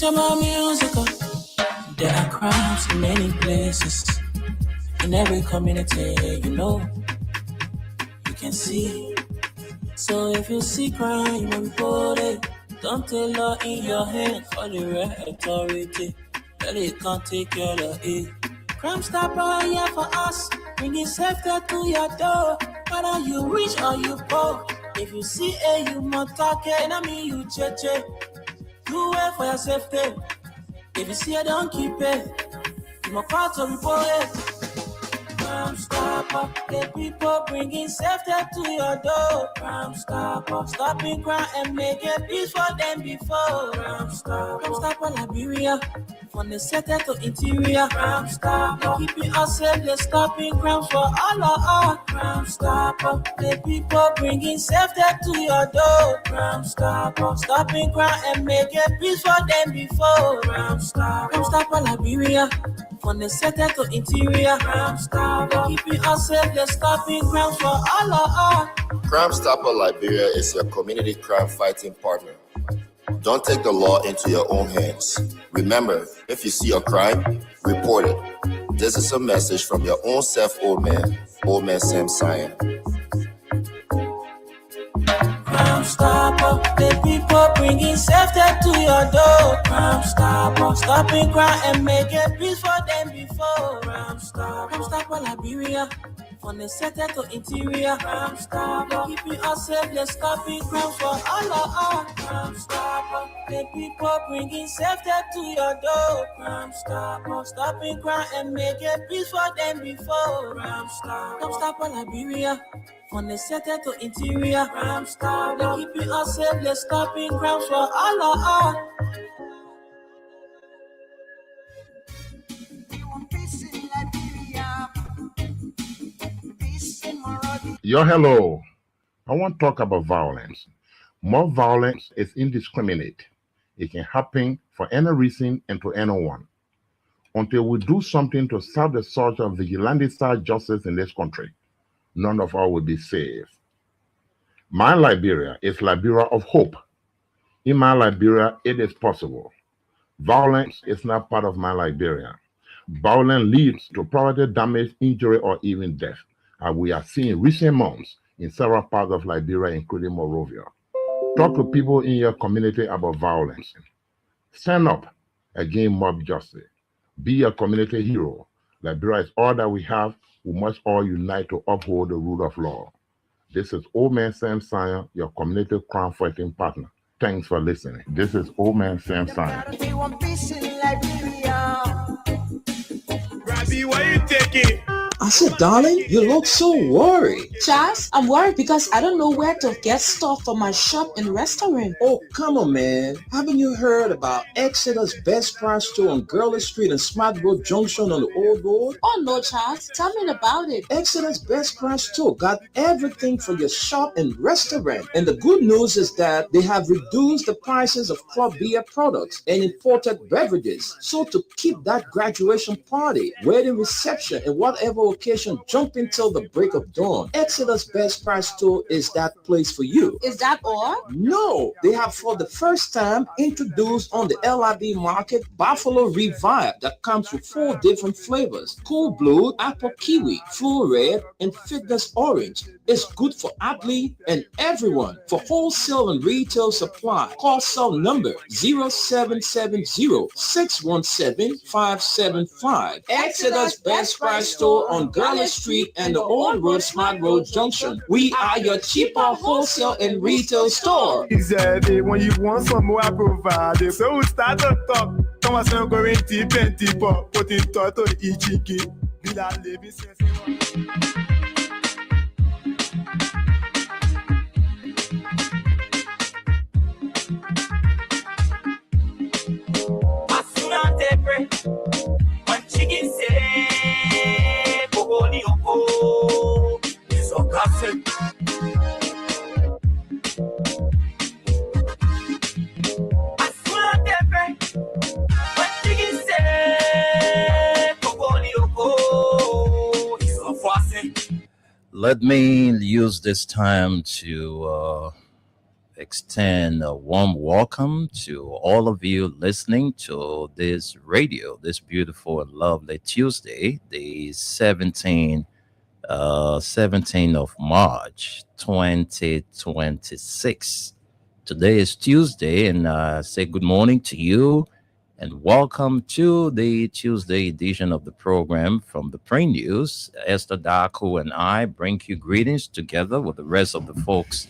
Shama musical. There are crimes in many places. In every community, you can see. So if you see crime, you report it. Don't take law in your hands for the right authority. That it can't take care of it. Crime Stopper here for us. Bringing safety to your door. Whether you rich or you poor. If you see a you must talk it. And I mean you cheche. Do it for your safety. If you see it, don't keep it. You must call to report it. Crime Stopper, the people bringing safety to your door. Crime Stopper, stopping crime and making peace for them before. Crime Stopper, Liberia, from the center to interior. Crime Stopper, keeping us safe, they're stopping crimes for all of us. Crime Stopper, the people bringing safety to your door. Crime Stopper, stopping crime and making peace for them before. Crime Stopper, Liberia, from the center to interior. Crime Stopper, keeping us safe, they're stopping crimes for all of us. Crime Stopper Liberia is your community crime fighting partner. Don't take the law into your own hands. Remember, if you see a crime, report it. This is a message from your own self, Old Man Sam Sion. Crime Stopper, the people bringing safety to your door. Crime Stopper, stopping crime and making peace for them before. Crime Stopper, Liberia, from the center to interior. Crime Stopper, keeping us safe, they're stopping crimes for all of us. Crime Stopper, the people bringing safety to your door. Crime Stopper, stopping crime and making peace for them before. Crime Stopper, Liberia, from the center to interior. Crime Stopper, keeping us safe, they're stopping crimes for all of us. Yo, hello. I want to talk about violence. More violence is indiscriminate. It can happen for any reason and to anyone. Until we do something to stop the surge of vigilante-style justice in this country, none of us will be safe. My Liberia is Liberia of hope. In my Liberia, it is possible. Violence is not part of my Liberia. Violence leads to property damage, injury, or even death, as we are seeing recent months in several parts of Liberia, including Monrovia. Talk to people in your community about violence. Stand up against mob justice. Be a community hero. Liberia is all that we have. We must all unite to uphold the rule of law. This is Old Man Sam Sion, your community crime fighting partner. Thanks for listening. This is Old Man Sam Sion. Robbie, why you taking? I said, darling, you look so worried. Charles, I'm worried because I don't know where to get stuff for my shop and restaurant. Oh, come on, man. Haven't you heard about Exeter's Best Price Store on Gurley Street and Smart Road Junction on the Old Road? Oh, no, Charles. Tell me about it. Exeter's Best Price Store got everything for your shop and restaurant. And the good news is that they have reduced the prices of club beer products and imported beverages. So to keep that graduation party, wedding reception, and whatever occasion jumping till the break of dawn, Exeter's Best Price Store is that place for you. Is that all? No, they have for the first time introduced on the LIB market Buffalo Revive that comes with 4 different flavors: Cool Blue, Apple Kiwi, Full Red, and Fitness Orange. It's good for athlete and everyone. For wholesale and retail supply, call cell number 0770-617-575. Exeter's Best Price Store on Gurley Street and the Old Road Smart Road Junction. We are your cheaper wholesale and retail store. Exactly. When you want some more, I provide. So we start to talk. Come on, so go into 20 pop. Put in to each kid. Bila living sense. One chicken say, Bogoli Oko, is a cassette. One chicken say, Bogoli Oko, is a faucet. Let me use this time to extend a warm welcome to all of you listening to this radio, this beautiful and lovely Tuesday, the 17th of March, 2026. Today is Tuesday, and say good morning to you and welcome to the Tuesday edition of the program from the Pre News. Esther Daku and I bring you greetings together with the rest of the folks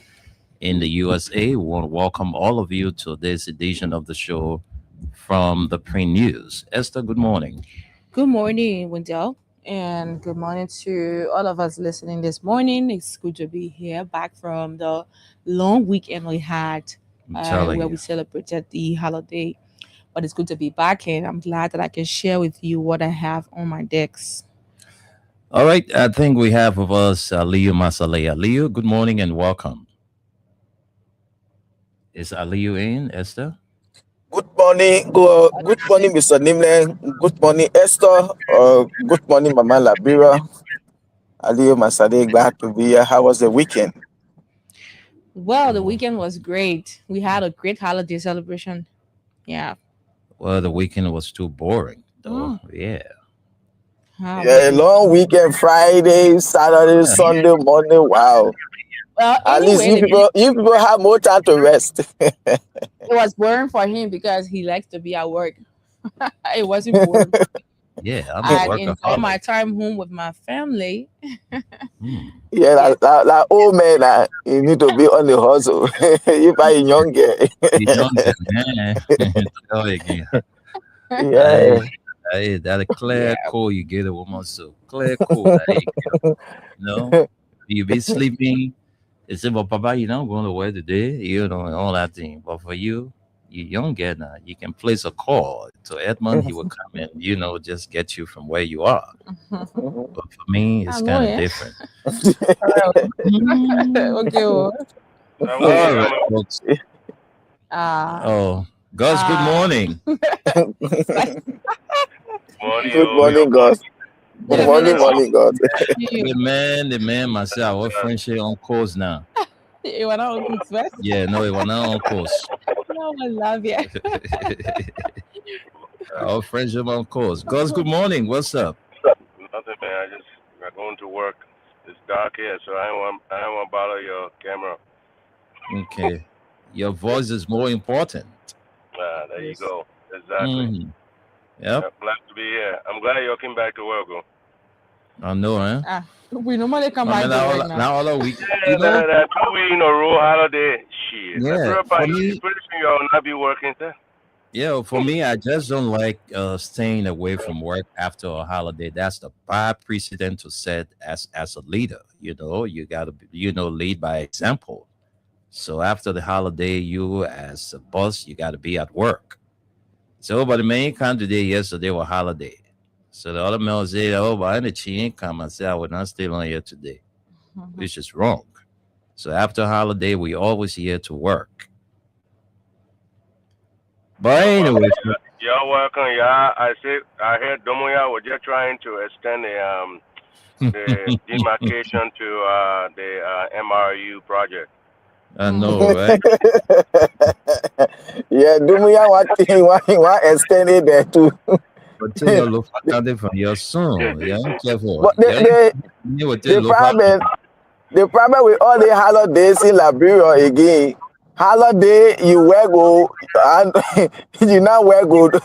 in the USA. We want to welcome all of you to this edition of the show from the Pre News. Esther, good morning. Good morning, Wendell, and good morning to all of us listening this morning. It's good to be here, back from the long weekend we had, I'm telling where you. we celebrated the holiday. But it's good to be back, and I'm glad that I can share with you what I have on my decks. All right, I think we have with us Aliyu Masaleh. Aliyu, good morning and welcome. Is Aliyu in, Esther? Good morning, Mr. Nimle. Good morning, Esther. Good morning, Mama Labira. Aliyu Masade, glad to be here. How was the weekend? Well, the weekend was great. We had a great holiday celebration. Yeah. Well, the weekend was too boring, though. Yeah. How Yeah, about a you? long weekend, Friday, Saturday, Sunday, Monday. Wow. Well, At least anyway, you people have more time to rest. it was boring for him because he likes to be at work. It wasn't boring. Yeah, I'm a I enjoy my workaholic. time home with my family. Hmm. Yeah, that old man, you need to be on the hustle. If I younger. You don't get man. Tell again. Yeah. Hey, that a clear Yeah. call you get a woman so clear call. There you go. You know, you be sleeping. They say, but Papa, you know, going to work today, you know, and all that thing. But for you, you young girl now, you can place a call to Edmund. He will come and, you know, just get you from where you are. But for me, it's I'm kind of going. different. Okay. Well, All right, folks. uh, Oh, Gus, good uh, morning. Good morning, God. Good yeah, morning, God. The man, myself, our friendship on course now. You wanna open first? Yeah, no, it was not on course. No, I love you. Our friendship on course. Gus, good morning. What's up? Nothing, man. I just got going to work. It's dark here, so I don't want to bother your camera. Okay. Your voice is more important. There you Yes. go. Exactly. Mhm. Yep. Glad to be here. I'm glad you came back to work, bro. I know, huh? We normally come I back mean, to now, work now. now all the week, Yeah, you know, that 2 week in a row holiday. Shit. yeah, for Pretty me, soon you'll not be working, sir. yeah, for me, I just don't like staying away from work after a holiday. That's the bad precedent to set as a leader. You know, you gotta lead by example. So after the holiday, you as a boss, you gotta be at work. So, but the main candidate yesterday was holiday. So the other man said, "Oh, but the ain't come." I said, "I would not stay on here today," which is wrong. So after holiday, we always here to work. But anyway, You're welcome. Yeah, I heard Domoya was just trying to extend the demarcation to the MRU project. I know, right? Yeah, Dumia want extend it there too. But tell your local accounting from your son. Yeah, careful. But Yeah, you will tell the local. problem with all the holidays in Liberia again, holiday you wear go and you not wear good.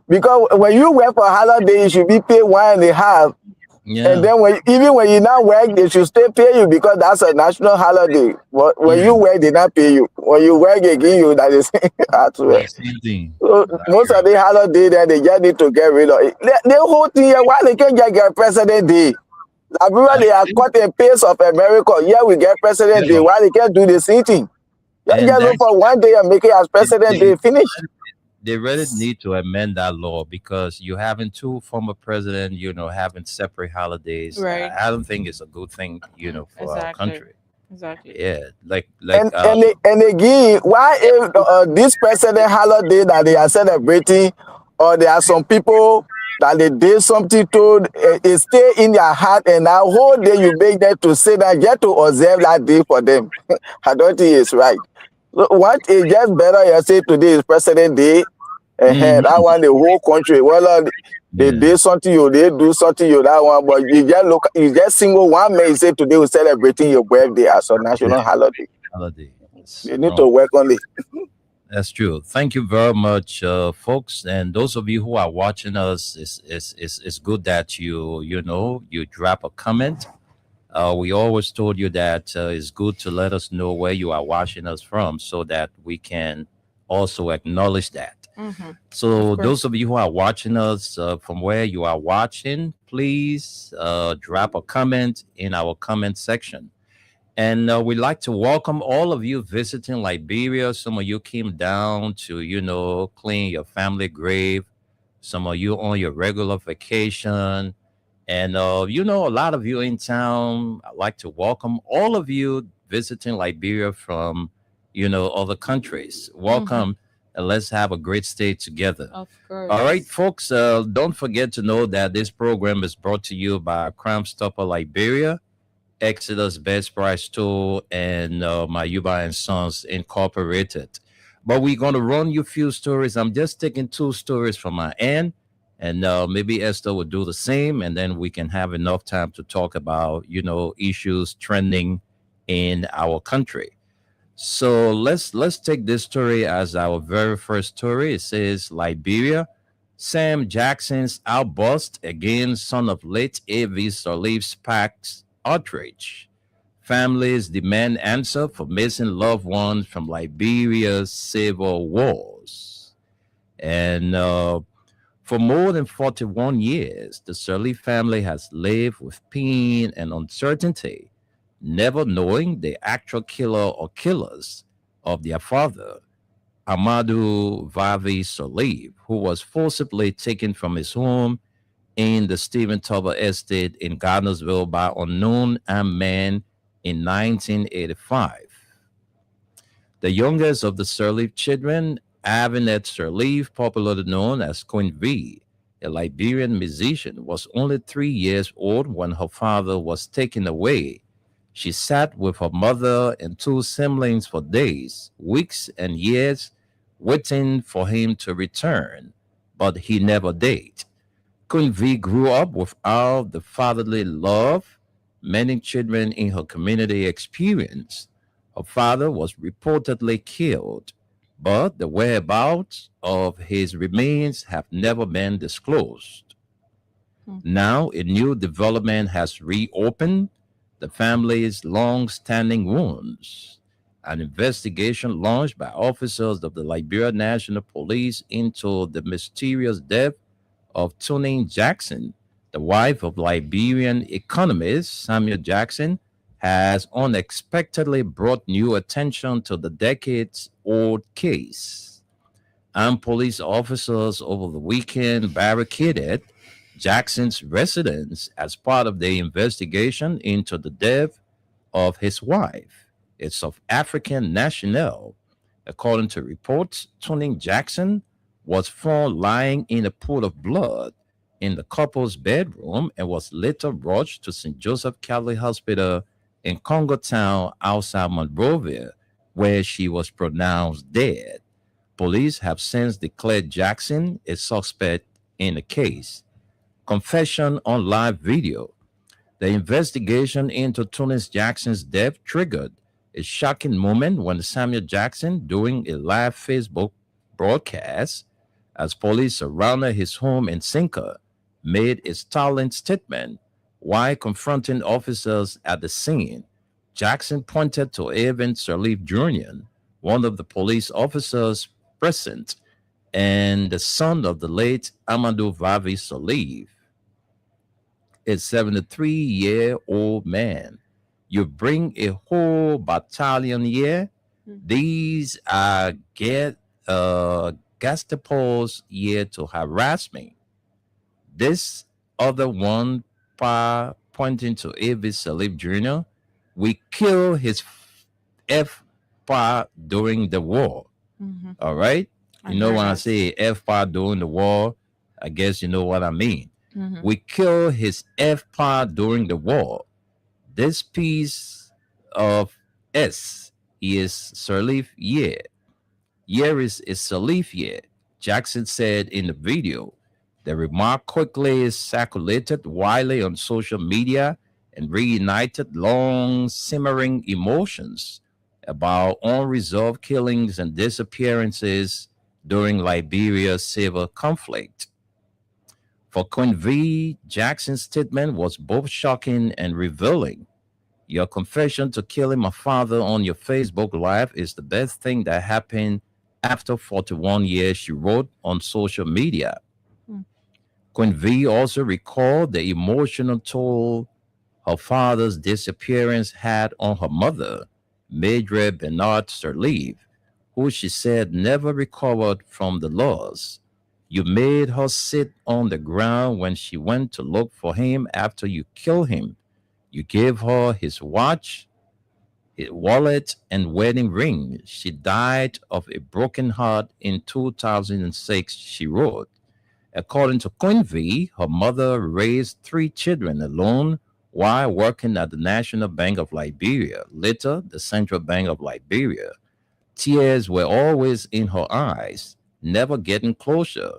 Because when you work for holiday, you should be paid 1.5. Yeah, And then even when you not work, they should still pay you because that's a national holiday. But when you work, they not pay you. When you work again, you that is hard to work. same thing. So most of the holiday that they just need to get rid of it. The whole thing here, why they can't just get President Day? Liberia, they are caught a pace of America. Yeah, we get President Day. Yeah. Why they can't do the same thing? And Just look for one day and make it as President Day. Finish. They really need to amend that law because you having two former presidents, having separate holidays. Right. I don't think it's a good thing, for our Exactly. country. Exactly. Yeah, like And again, why if this president holiday that they are celebrating, or there are some people that they did something to, it stay in their heart, and that whole day you make them to say that, get to observe that day for them. I don't think it's right. So what is just better you say today is President Day. Mhm. That one the whole country. Well, they Yeah. do something you, they do something you that one, but you just look, you just single one man. You say today we're celebrating your birthday as a national holiday. Holiday. It's You need to wrong. work on it. That's true. Thank you very much, folks, and those of you who are watching us. It's good that you drop a comment. We always told you that it's good to let us know where you are watching us from, so that we can also acknowledge that. Mhm. So Of course. those of you who are watching us from where you are watching, please drop a comment in our comment section. And we'd like to welcome all of you visiting Liberia. Some of you came down to, clean your family grave. Some of you on your regular vacation. And, a lot of you in town. I'd like to welcome all of you visiting Liberia from, other countries. Welcome, and let's have a great stay together. Of All right, course. folks, don't forget to know that this program is brought to you by Crime Stopper Liberia, Exodus Best Price Store, and Mayuba and Sons Incorporated. But we're going to run you a few stories. I'm just taking two stories from my end, and maybe Esther will do the same, and then we can have enough time to talk about, issues trending in our country. So let's take this story as our very first story. It says Liberia, Sam Jackson's outburst against son of late A.V. Sirleaf sparks outrage. Families demand answer for missing loved ones from Liberia's civil wars. And for more than 41 years, the Sirleaf family has lived with pain and uncertainty, never knowing the actual killer or killers of their father, Amadou Vavi Sirleaf, who was forcibly taken from his home in the Stephen Tuber estate in Gardnersville by unknown armed men in 1985. The youngest of the Sirleaf children, Avinet Sirleaf, popularly known as Queen V, a Liberian musician, was only 3 years old when her father was taken away. She sat with her mother and two siblings for days, weeks, and years, waiting for him to return, but he never did. Queen V grew up without the fatherly love many children in her community experienced. Her father was reportedly killed, but the whereabouts of his remains have never been disclosed. Now, a new development has reopened the family's long standing wounds. An investigation launched by officers of the Liberia National Police into the mysterious death of Tuning Jackson, the wife of Liberian economist Samuel Jackson, has unexpectedly brought new attention to the decades old case. Armed police officers over the weekend barricaded Jackson's residence as part of the investigation into the death of his wife, a South African national. According to reports, Tuning Jackson was found lying in a pool of blood in the couple's bedroom and was later rushed to St. Joseph Catholic Hospital in Congo Town outside Monrovia, where she was pronounced dead. Police have since declared Jackson a suspect in the case. Confession on live video. The investigation into Tunis Jackson's death triggered a shocking moment when Samuel Jackson, doing a live Facebook broadcast as police surrounded his home in Sinka, made a startling statement while confronting officers at the scene. Jackson pointed to Evan Sirleaf Jr., one of the police officers present, and the son of the late Amadou Vavi Sirleaf, a 73-year-old man. You bring a whole battalion here. These are Gestapo's here to harass me. This other one, pointing to Avis Salif Jr., we kill his F-Pa during the war. All right? You know, when I say F-Pa during the war, I guess you know what I mean. We kill his F-Pa during the war. This piece of S is Sirleaf year. Year is Sirleaf year, Jackson said in the video. The remark quickly circulated widely on social media and reignited long simmering emotions about unresolved killings and disappearances during Liberia's civil conflict. For Queen V, Jackson's statement was both shocking and revealing. Your confession to killing my father on your Facebook Live is the best thing that happened after 41 years, she wrote on social media. Queen V also recalled the emotional toll her father's disappearance had on her mother, Madre Bernard Sirleaf, who she said never recovered from the loss. You made her sit on the ground when she went to look for him after you killed him. You gave her his watch, his wallet, and wedding ring. She died of a broken heart in 2006, she wrote. According to Queen V, her mother raised 3 children alone while working at the National Bank of Liberia, later the Central Bank of Liberia. Tears were always in her eyes, never getting closure.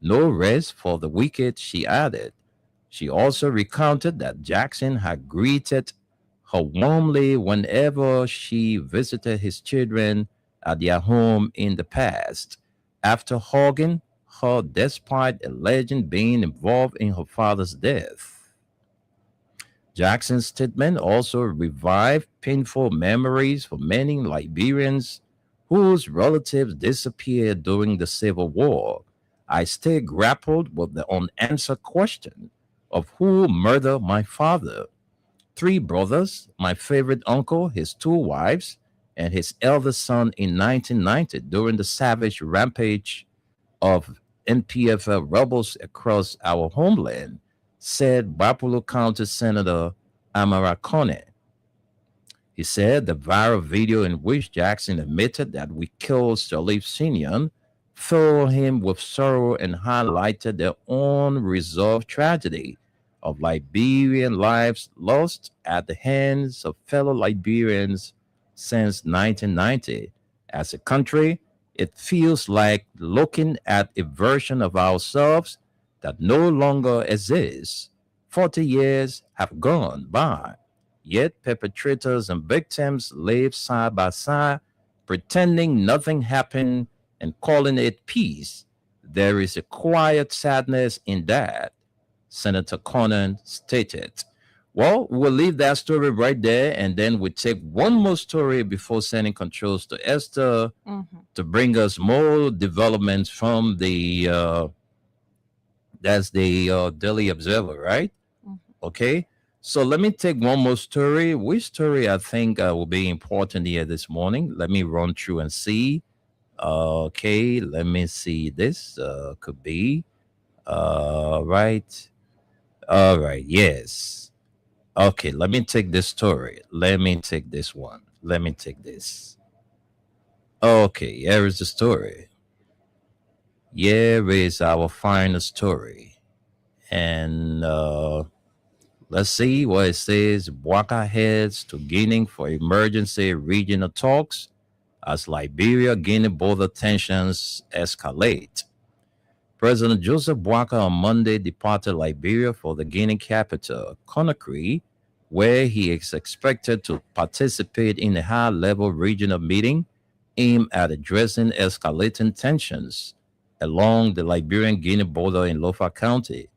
No rest for the wicked, she added. She also recounted that Jackson had greeted her warmly whenever she visited his children at their home in the past, after hugging her despite alleging being involved in her father's death. Jackson's statement also revived painful memories for many Liberians whose relatives disappeared during the Civil War. I still grappled with the unanswered question of who murdered my father. 3 brothers, my favorite uncle, his 2 wives, and his eldest son in 1990 during the savage rampage of NPFL rebels across our homeland, said Bapulu County Senator Amara Kone. He said the viral video in which Jackson admitted that we killed Sirleaf Sr. filled him with sorrow and highlighted the unresolved tragedy of Liberian lives lost at the hands of fellow Liberians since 1990. As a country, it feels like looking at a version of ourselves that no longer exists. 40 years have gone by, yet perpetrators and victims live side by side, pretending nothing happened and calling it peace. There is a quiet sadness in that, Senator Conan stated. Well, we'll leave that story right there, and then we take one more story before sending controls to Esther to bring us more developments from the that's the Daily Observer, right? Okay, so let me take one more story. Which story I think will be important here this morning? Let me run through and see. Okay, let me see. This could be right. All right, yes. Okay, let me take this story. Let me take this one. Let me take this. Okay, here is the story. Here is our final story. And let's see what it says. Bouaka heads to Guinea for emergency regional talks as Liberia-Guinea border tensions escalate. President Joseph Bouaka on Monday departed Liberia for the Guinea capital, Conakry, where he is expected to participate in a high-level regional meeting aimed at addressing escalating tensions along the Liberian-Guinea border in Lofa County.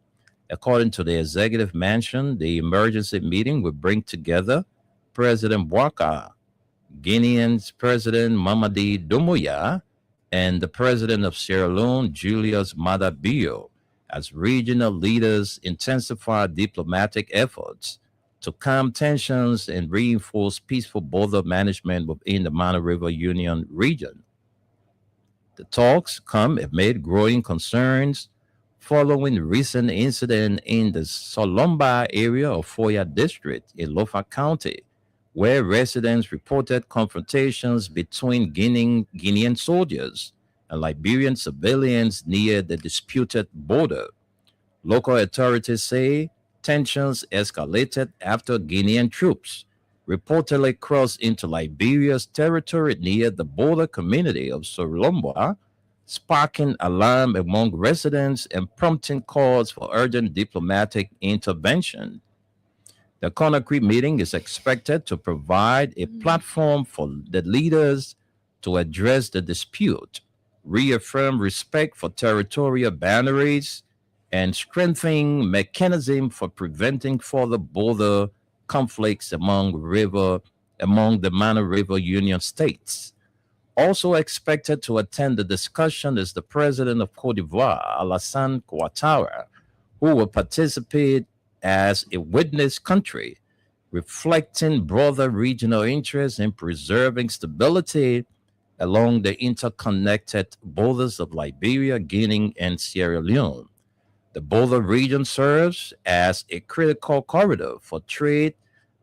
According to the executive mansion, the emergency meeting will bring together President Bouaka, Guinean's President Mamadi Doumbouya, and the President of Sierra Leone, Julius Maada Bio, as regional leaders intensify diplomatic efforts to calm tensions and reinforce peaceful border management within the Mano River Union region. The talks come amid growing concerns following recent incident in the Solomba area of Foya district in Lofa County, where residents reported confrontations between Guinean soldiers and Liberian civilians near the disputed border. Local authorities say tensions escalated after Guinean troops reportedly crossed into Liberia's territory near the border community of Sorolomba, sparking alarm among residents and prompting calls for urgent diplomatic intervention. The Conakry meeting is expected to provide a platform for the leaders to address the dispute, reaffirm respect for territorial boundaries, and strengthen mechanism for preventing further border conflicts among the Mana River Union states. Also expected to attend the discussion is the president of Cote d'Ivoire, Alassane Ouattara, who will participate as a witness country, reflecting broader regional interests in preserving stability along the interconnected borders of Liberia, Guinea, and Sierra Leone. The border region serves as a critical corridor for trade,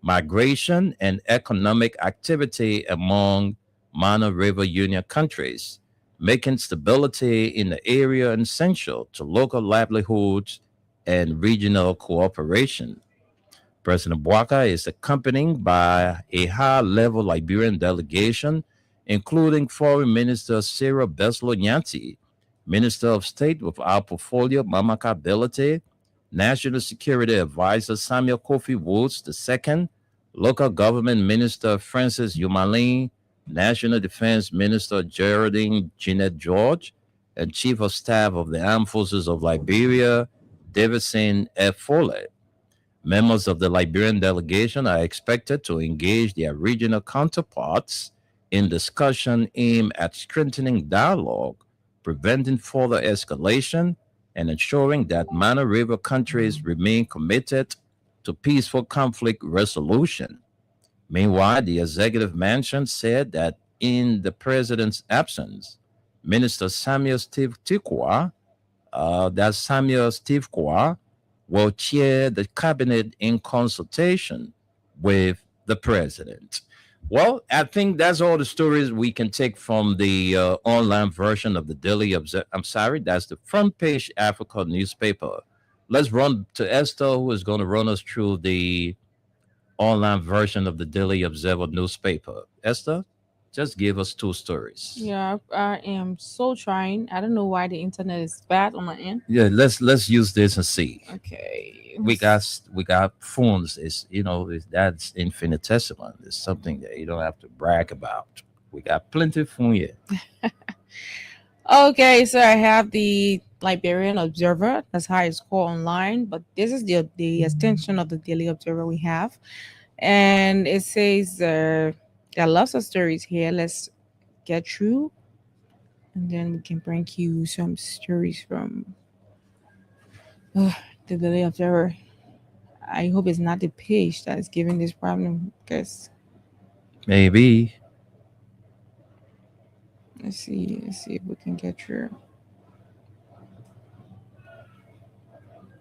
migration, and economic activity among Mana River Union countries, making stability in the area essential to local livelihoods and regional cooperation. President Bouaka is accompanied by a high-level Liberian delegation, including Foreign Minister Cyril Beslo Nyanti, Minister of State without portfolio Mamaka Belate, National Security Advisor Samuel Kofi Woods II, Local Government Minister Francis Yumalin, National Defense Minister Geraldine Jeanette George, and Chief of Staff of the Armed Forces of Liberia, Davidson F. Foley. Members of the Liberian delegation are expected to engage their regional counterparts in discussion aimed at strengthening dialogue, preventing further escalation, and ensuring that Mana River countries remain committed to peaceful conflict resolution. Meanwhile, the executive mansion said that in the president's absence, Minister Samuel Steve Tikwa, will chair the cabinet in consultation with the president. Well, I think that's all the stories we can take from the online version of the Daily Observer. I'm sorry, that's the Front Page Africa newspaper. Let's run to Esther, who is going to run us through the online version of the Daily Observer newspaper. Esther, just give us two stories. Yeah, I am so trying. I don't know why the internet is bad on my end. Yeah, let's use this and see. Okay. We got phones. That's infinitesimal. It's something that you don't have to brag about. We got plenty of phone here. Okay, so I have the Liberian Observer. That's how it's called online, but this is the extension of the Daily Observer we have, and it says there are lots of stories here. Let's get through, and then we can bring you some stories from the Daily Observer. I hope it's not the page that is giving this problem, because maybe. Let's see if we can get through.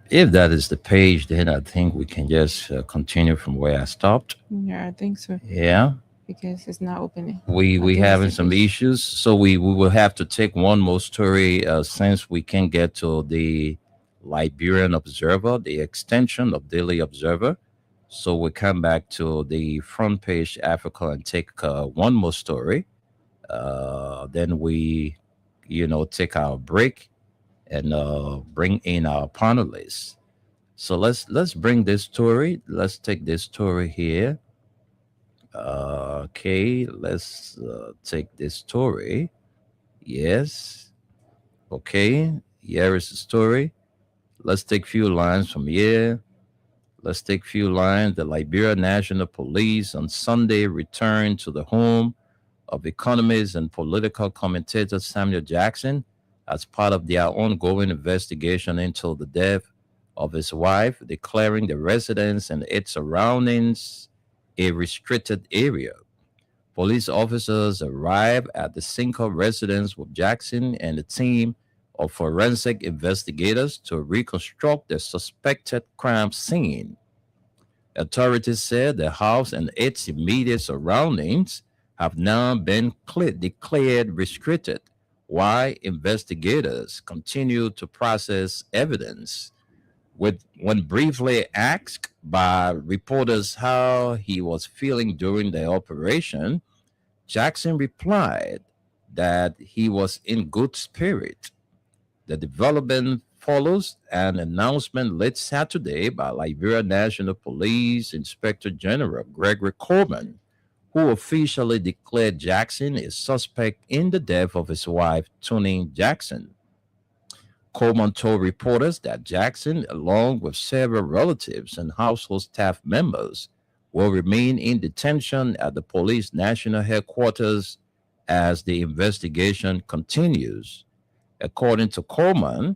If that is the page, then I think we can just continue from where I stopped. Yeah, I think so. Yeah. Because it's not opening. We having some issues, so we will have to take one more story since we can't get to the Liberian Observer, the extension of Daily Observer. So we come back to the Front Page Africa and take one more story. Then we, take our break and bring in our panelists. So let's bring this story. Let's take this story here. Okay, let's take this story. Yes. Okay, here is the story. Let's take few lines from here. Let's take few lines. The Liberia National Police on Sunday returned to the home of economist and political commentator Samuel Jackson as part of their ongoing investigation into the death of his wife, declaring the residence and its surroundings a restricted area. Police officers arrived at the Cinco residence with Jackson and a team of forensic investigators to reconstruct the suspected crime scene. Authorities said the house and its immediate surroundings have now been declared restricted, while investigators continue to process evidence. When briefly asked by reporters how he was feeling during the operation, Jackson replied that he was in good spirit. The development follows an announcement late Saturday by Liberia National Police Inspector General Gregory Coleman, who officially declared Jackson a suspect in the death of his wife, Tuning Jackson. Coleman told reporters that Jackson, along with several relatives and household staff members, will remain in detention at the police national headquarters as the investigation continues. According to Coleman,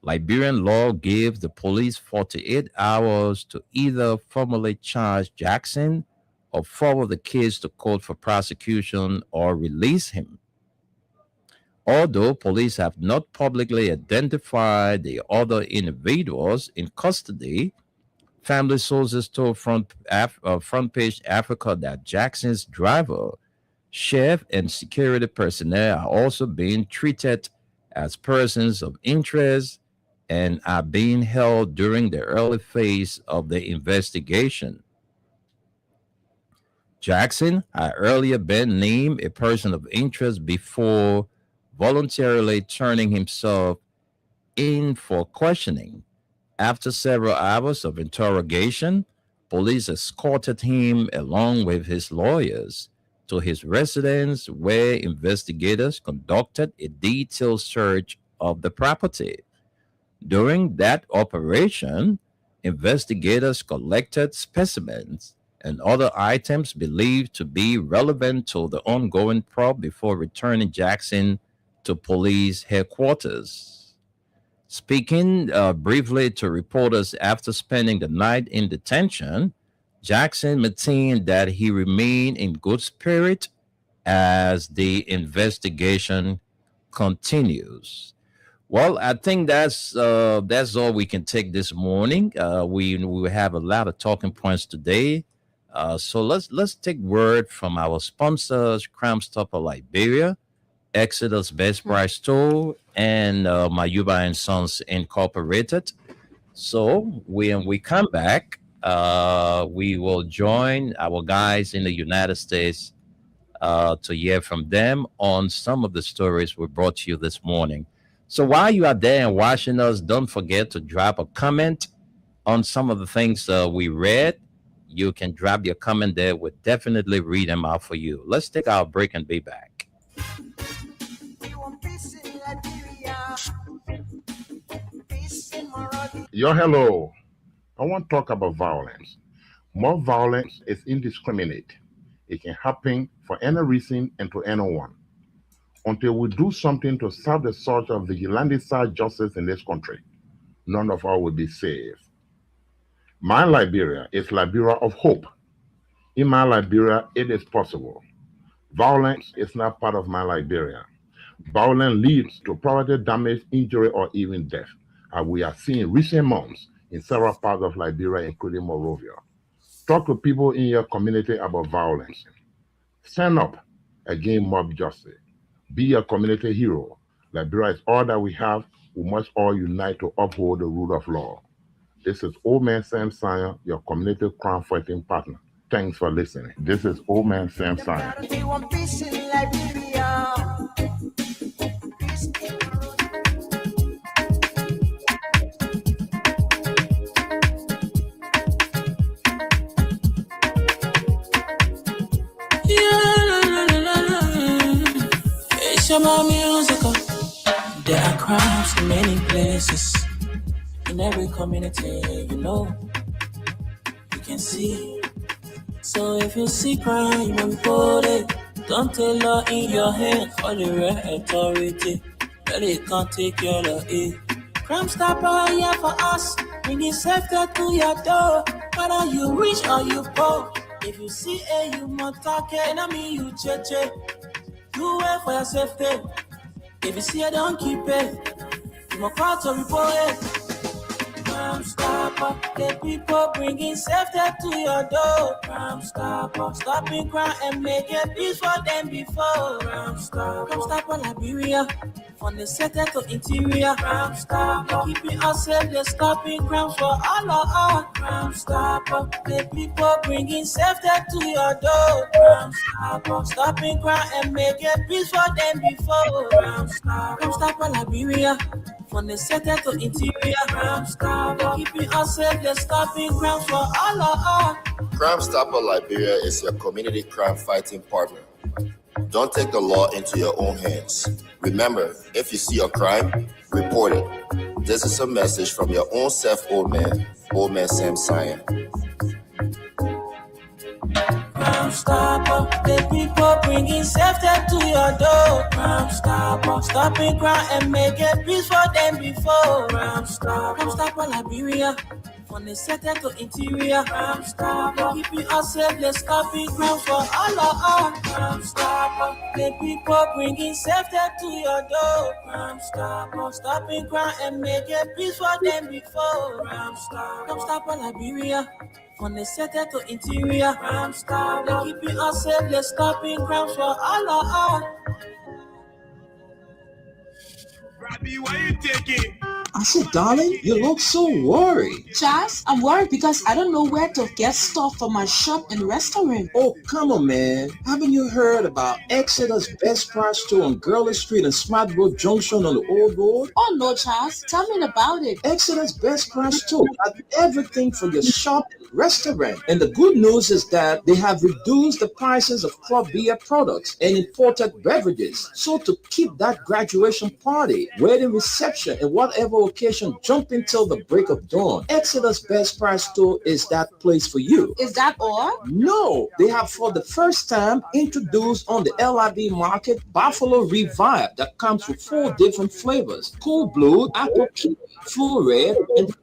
Liberian law gives the police 48 hours to either formally charge Jackson or forward the case to court for prosecution or release him. Although police have not publicly identified the other individuals in custody, family sources told Front Page Africa that Jackson's driver, chef, and security personnel are also being treated as persons of interest and are being held during the early phase of the investigation. Jackson had earlier been named a person of interest before voluntarily turning himself in for questioning. After several hours of interrogation, police escorted him along with his lawyers to his residence, where investigators conducted a detailed search of the property. During that operation, investigators collected specimens and other items believed to be relevant to the ongoing probe before returning Jackson to police headquarters. Speaking briefly to reporters after spending the night in detention, Jackson maintained that he remained in good spirit as the investigation continues. Well, I think that's all we can take this morning. We have a lot of talking points today. So let's take word from our sponsors, Crime Stopper Liberia, Exodus Best Price Store, and Mayuba and Sons Incorporated. So when we come back, we will join our guys in the United States to hear from them on some of the stories we brought to you this morning. So while you are there and watching us, don't forget to drop a comment on some of the things we read. You can drop your comment there. We'll definitely read them out for you. Let's take our break and be back. Hello. I want to talk about violence. More violence is indiscriminate. It can happen for any reason and to anyone. Until we do something to stop the surge of vigilante-side justice in this country, none of us will be saved. My Liberia is Liberia of hope. In my Liberia, it is possible. Violence is not part of my Liberia. Violence leads to property damage, injury, or even death, as we are seeing recent months in several parts of Liberia, including Monrovia. Talk to people in your community about violence. Stand up against mob justice. Be a community hero. Liberia is all that we have. We must all unite to uphold the rule of law. This is Old Man Sam Sion, your community crime fighting partner. Thanks for listening. This is Old Man Sam Sion. It's about musical. There are crimes in many places. In every community, you can see. So if you see crime, report it. Don't take law in your hand for the right authority. But it can't take care of it. Crime Stopper here for us. Bringing safety to your door. Whether you rich or you poor. If you see a human talking, I mean you cheche. You wait for your safety. If you see it, don't keep it. You must call to report it. Crime Stopper, the people bringing safety to your door. Crime Stopper, stopping crime and making peace for them before. Crime Stopper Liberia, from the center to interior. Crime Stopper, keeping us safe, they're stopping crimes for all of us. Crime Stopper, the people bringing safety to your door. Crime Stopper, stopping crime and making peace for them before. Crime Stopper Liberia, from the center to interior. Crime Stopper, keeping us safe, they're stopping crimes for all of us. Crime Stopper Liberia is your community crime fighting partner. Don't take the law into your own hands. Remember, if you see a crime, report it. This is a message from your own self, Old Man Sam Cyan. Crime Stopper, the people bringing safety to your door. Crime Stopper, stopping crime and making peace for them before. Crime Stopper Liberia, from the center to interior. Crime Stopper, keeping us safe, they're stopping crime for all of us. Crime Stopper, the people bringing safety to your door. Crime Stopper, stopping crime and making peace for them before. Crime Stopper Liberia, from the center to interior. Crime Stopper, keeping us safe, they're stopping crimes for all of us. Robbie, why you taking? I said, darling, you look so worried. Charles, I'm worried because I don't know where to get stuff for my shop and restaurant. Oh, come on, man. Haven't you heard about Exeter's Best Price Store on Gurley Street and Smart Road Junction on the Old Road? Oh no, Charles, tell me about it. Exeter's Best Price Store has everything for your shop and restaurant. And the good news is that they have reduced the prices of club beer products and imported beverages. So to keep that graduation party, wedding reception, and whatever occasion jumping till the break of dawn, Exeter's Best Price Store is that place for you. Is that all? No, they have for the first time introduced on the LIB market Buffalo Revive that comes with 4 different flavors: Cool Blue, Apple Kiwi, Full Red, and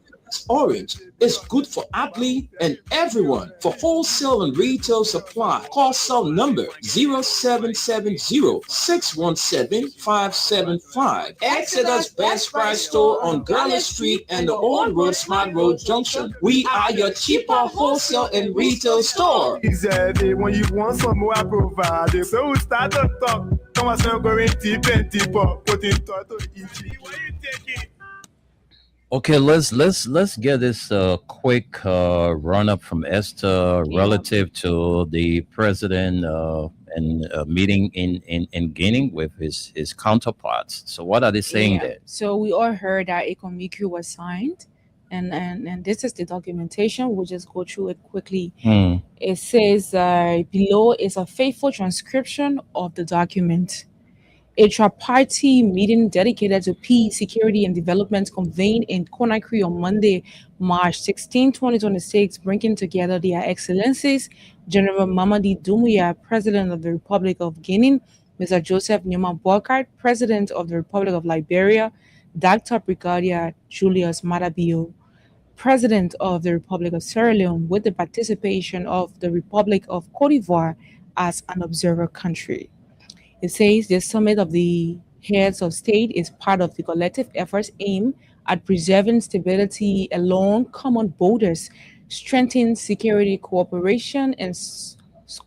Orange. It's good for athlete and everyone. For wholesale and retail supply, call cell number 0770-617-575. Exeter's Best Price Store on Gurley Street and the Old Road Smart Road Junction. We are your cheaper wholesale and retail store. Easy, when you want some more, I provide. So we start to talk. Come on, so going deep and deeper. Put in thought to each. Why you taking? Okay, let's get this quick run up from Esther relative to the president and meeting in Guinea with his counterparts. So what are they saying there? So we all heard that a communique was signed, and this is the documentation. We'll just go through it quickly. It says below is a faithful transcription of the document. A tripartite meeting dedicated to peace, security, and development convened in Conakry on Monday, March 16, 2026, bringing together their excellencies, General Mamadi Doumbouya, President of the Republic of Guinea, Mr. Joseph Newman Bourkart, President of the Republic of Liberia, Dr. Brigadier Julius Madabio, President of the Republic of Sierra Leone, with the participation of the Republic of Cote d'Ivoire as an observer country. It says the summit of the heads of state is part of the collective efforts aimed at preserving stability along common borders, strengthen security cooperation, and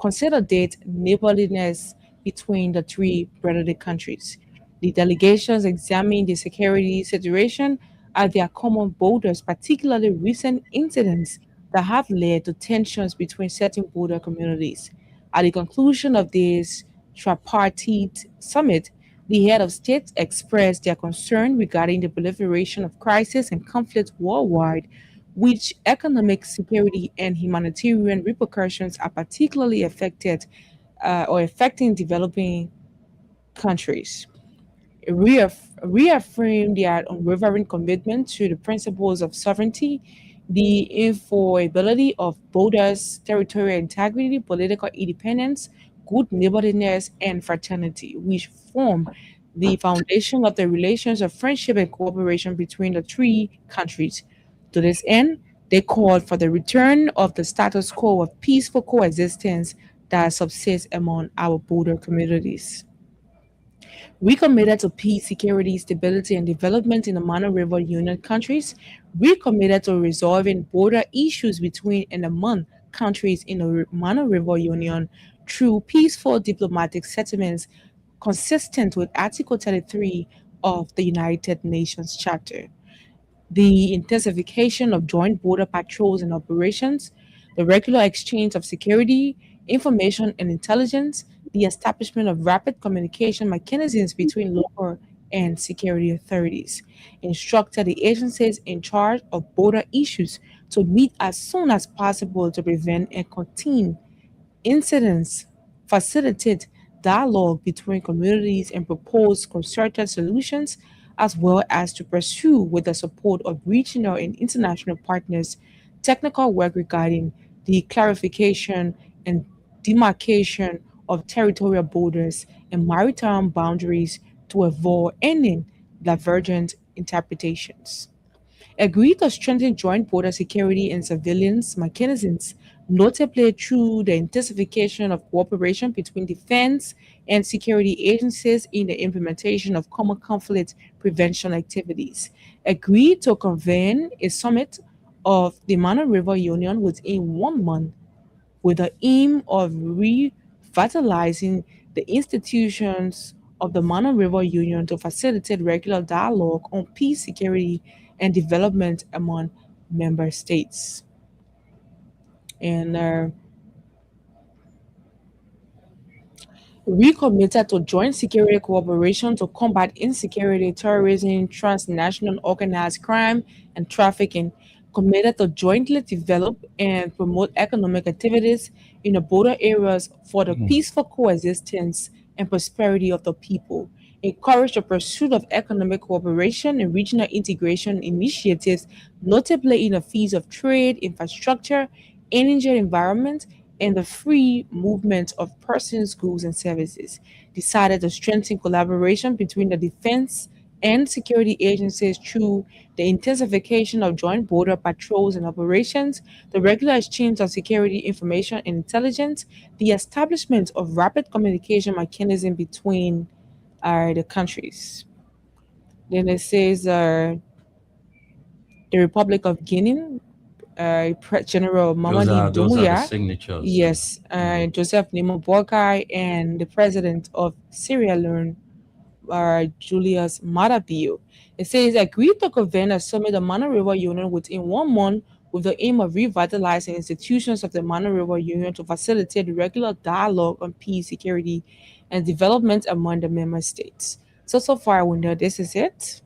consolidate neighborliness between the 3 brotherly countries. The delegations examined the security situation at their common borders, particularly recent incidents that have led to tensions between certain border communities. At the conclusion of this tripartite summit, the head of state expressed their concern regarding the proliferation of crisis and conflict worldwide, which economic, security, and humanitarian repercussions are particularly affecting developing countries. It reaffirmed their unwavering commitment to the principles of sovereignty, the inviolability of borders, territorial integrity, political independence, good neighborliness, and fraternity, which form the foundation of the relations of friendship and cooperation between the 3 countries. To this end, they called for the return of the status quo of peaceful coexistence that subsists among our border communities. We committed to peace, security, stability, and development in the Mana River Union countries. We committed to resolving border issues between and among countries in the Mana River Union through peaceful diplomatic settlements consistent with Article 33 of the United Nations Charter. The intensification of joint border patrols and operations, the regular exchange of security, information, and intelligence, the establishment of rapid communication mechanisms between local and security authorities, instructed the agencies in charge of border issues to meet as soon as possible to prevent and contain incidents, facilitate dialogue between communities, and propose concerted solutions, as well as to pursue, with the support of regional and international partners, technical work regarding the clarification and demarcation of territorial borders and maritime boundaries to avoid any divergent interpretations. Agreed to strengthen joint border security and surveillance mechanisms, notably through the intensification of cooperation between defense and security agencies in the implementation of common conflict prevention activities. Agreed to convene a summit of the Mana River Union within 1 month with the aim of revitalizing the institutions of the Mana River Union to facilitate regular dialogue on peace, security, and development among member states. And we committed to joint security cooperation to combat insecurity, terrorism, transnational organized crime, and trafficking. Committed to jointly develop and promote economic activities in the border areas for the peaceful coexistence and prosperity of the people. Encourage the pursuit of economic cooperation and regional integration initiatives, notably in the fields of trade, infrastructure, energy and environment, and the free movement of persons, goods, and services. Decided to strengthen collaboration between the defense and security agencies through the intensification of joint border patrols and operations, the regular exchange of security information and intelligence, the establishment of rapid communication mechanism between the countries. Then it says the Republic of Guinea, General Mamadi Those are the Doumbouya, signatures. yes, Joseph Nimo Boakai, and the President of Sierra Leone, Julius Maada Bio. It says agreed to convene a summit of Mana River Union within 1 month with the aim of revitalizing institutions of the Mana River Union to facilitate regular dialogue on peace, security, and development among the member states. So far we know this is it.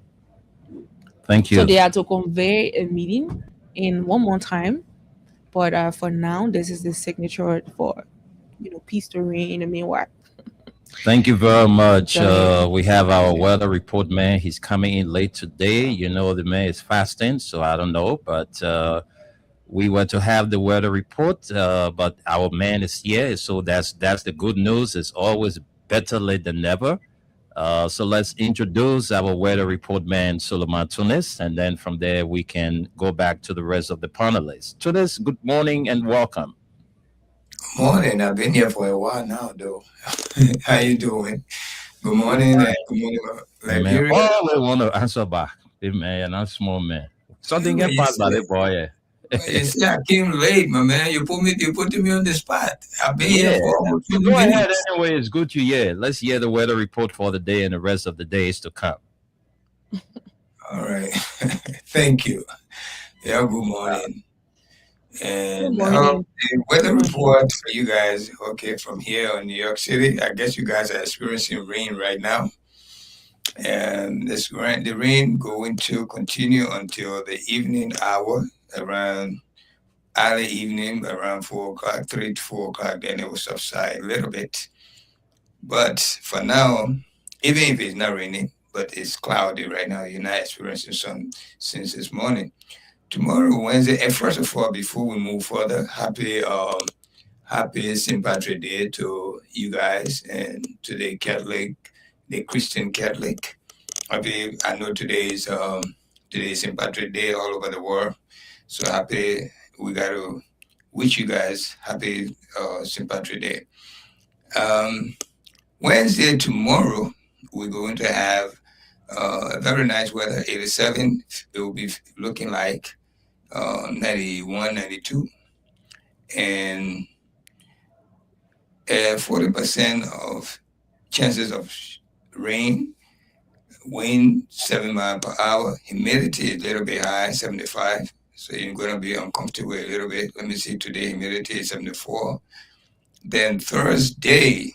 Thank So you. they are to convey a meeting in 1 month time, but for now this is the signature for peace to reign in the meanwhile. Thank you very much. Go ahead. We have our weather report man. He's coming in late today. You know, the man is fasting, so I don't know. But we were to have the weather report, but our man is here. So that's the good news. It's always better late than never. So let's introduce our weather report man, Suleiman Tunis, and then from there we can go back to the rest of the panelists. Tunis, good morning and welcome. Morning. I've been here for a while now, though. How you doing? Good morning. And good morning, Man, Liberia. all I want to answer back, man, I'm small man. Something Well, get you past by see, the boy. you see, I came late, my man. You put me on the spot. I've been here Yeah. for almost 20 Go ahead minutes. anyway. It's good to hear. Let's hear the weather report for the day and the rest of the days to come. All right. Thank you. Yeah, good morning. Good And morning. the weather report for you guys, okay, from here in New York City. I guess you guys are experiencing rain right now. And the rain going to continue until the evening hour, around early evening, around 4 o'clock, 3 to 4 o'clock. Then it will subside a little bit. But for now, even if it's not raining, but it's cloudy right now, you're not experiencing sun since this morning. Tomorrow, Wednesday, and first of all, before we move further, happy St. Patrick's Day to you guys and to the Christian Catholic. I know today is St. Patrick's Day all over the world. So happy, we got to wish you guys happy St. Patrick's Day. Wednesday, tomorrow, we're going to have very nice weather, 87. It will be looking like 91, 92. And 40% of chances of rain, wind 7 miles per hour, humidity a little bit high, 75. So you're going to be uncomfortable a little bit. Let me see, today humidity is 74. Then Thursday,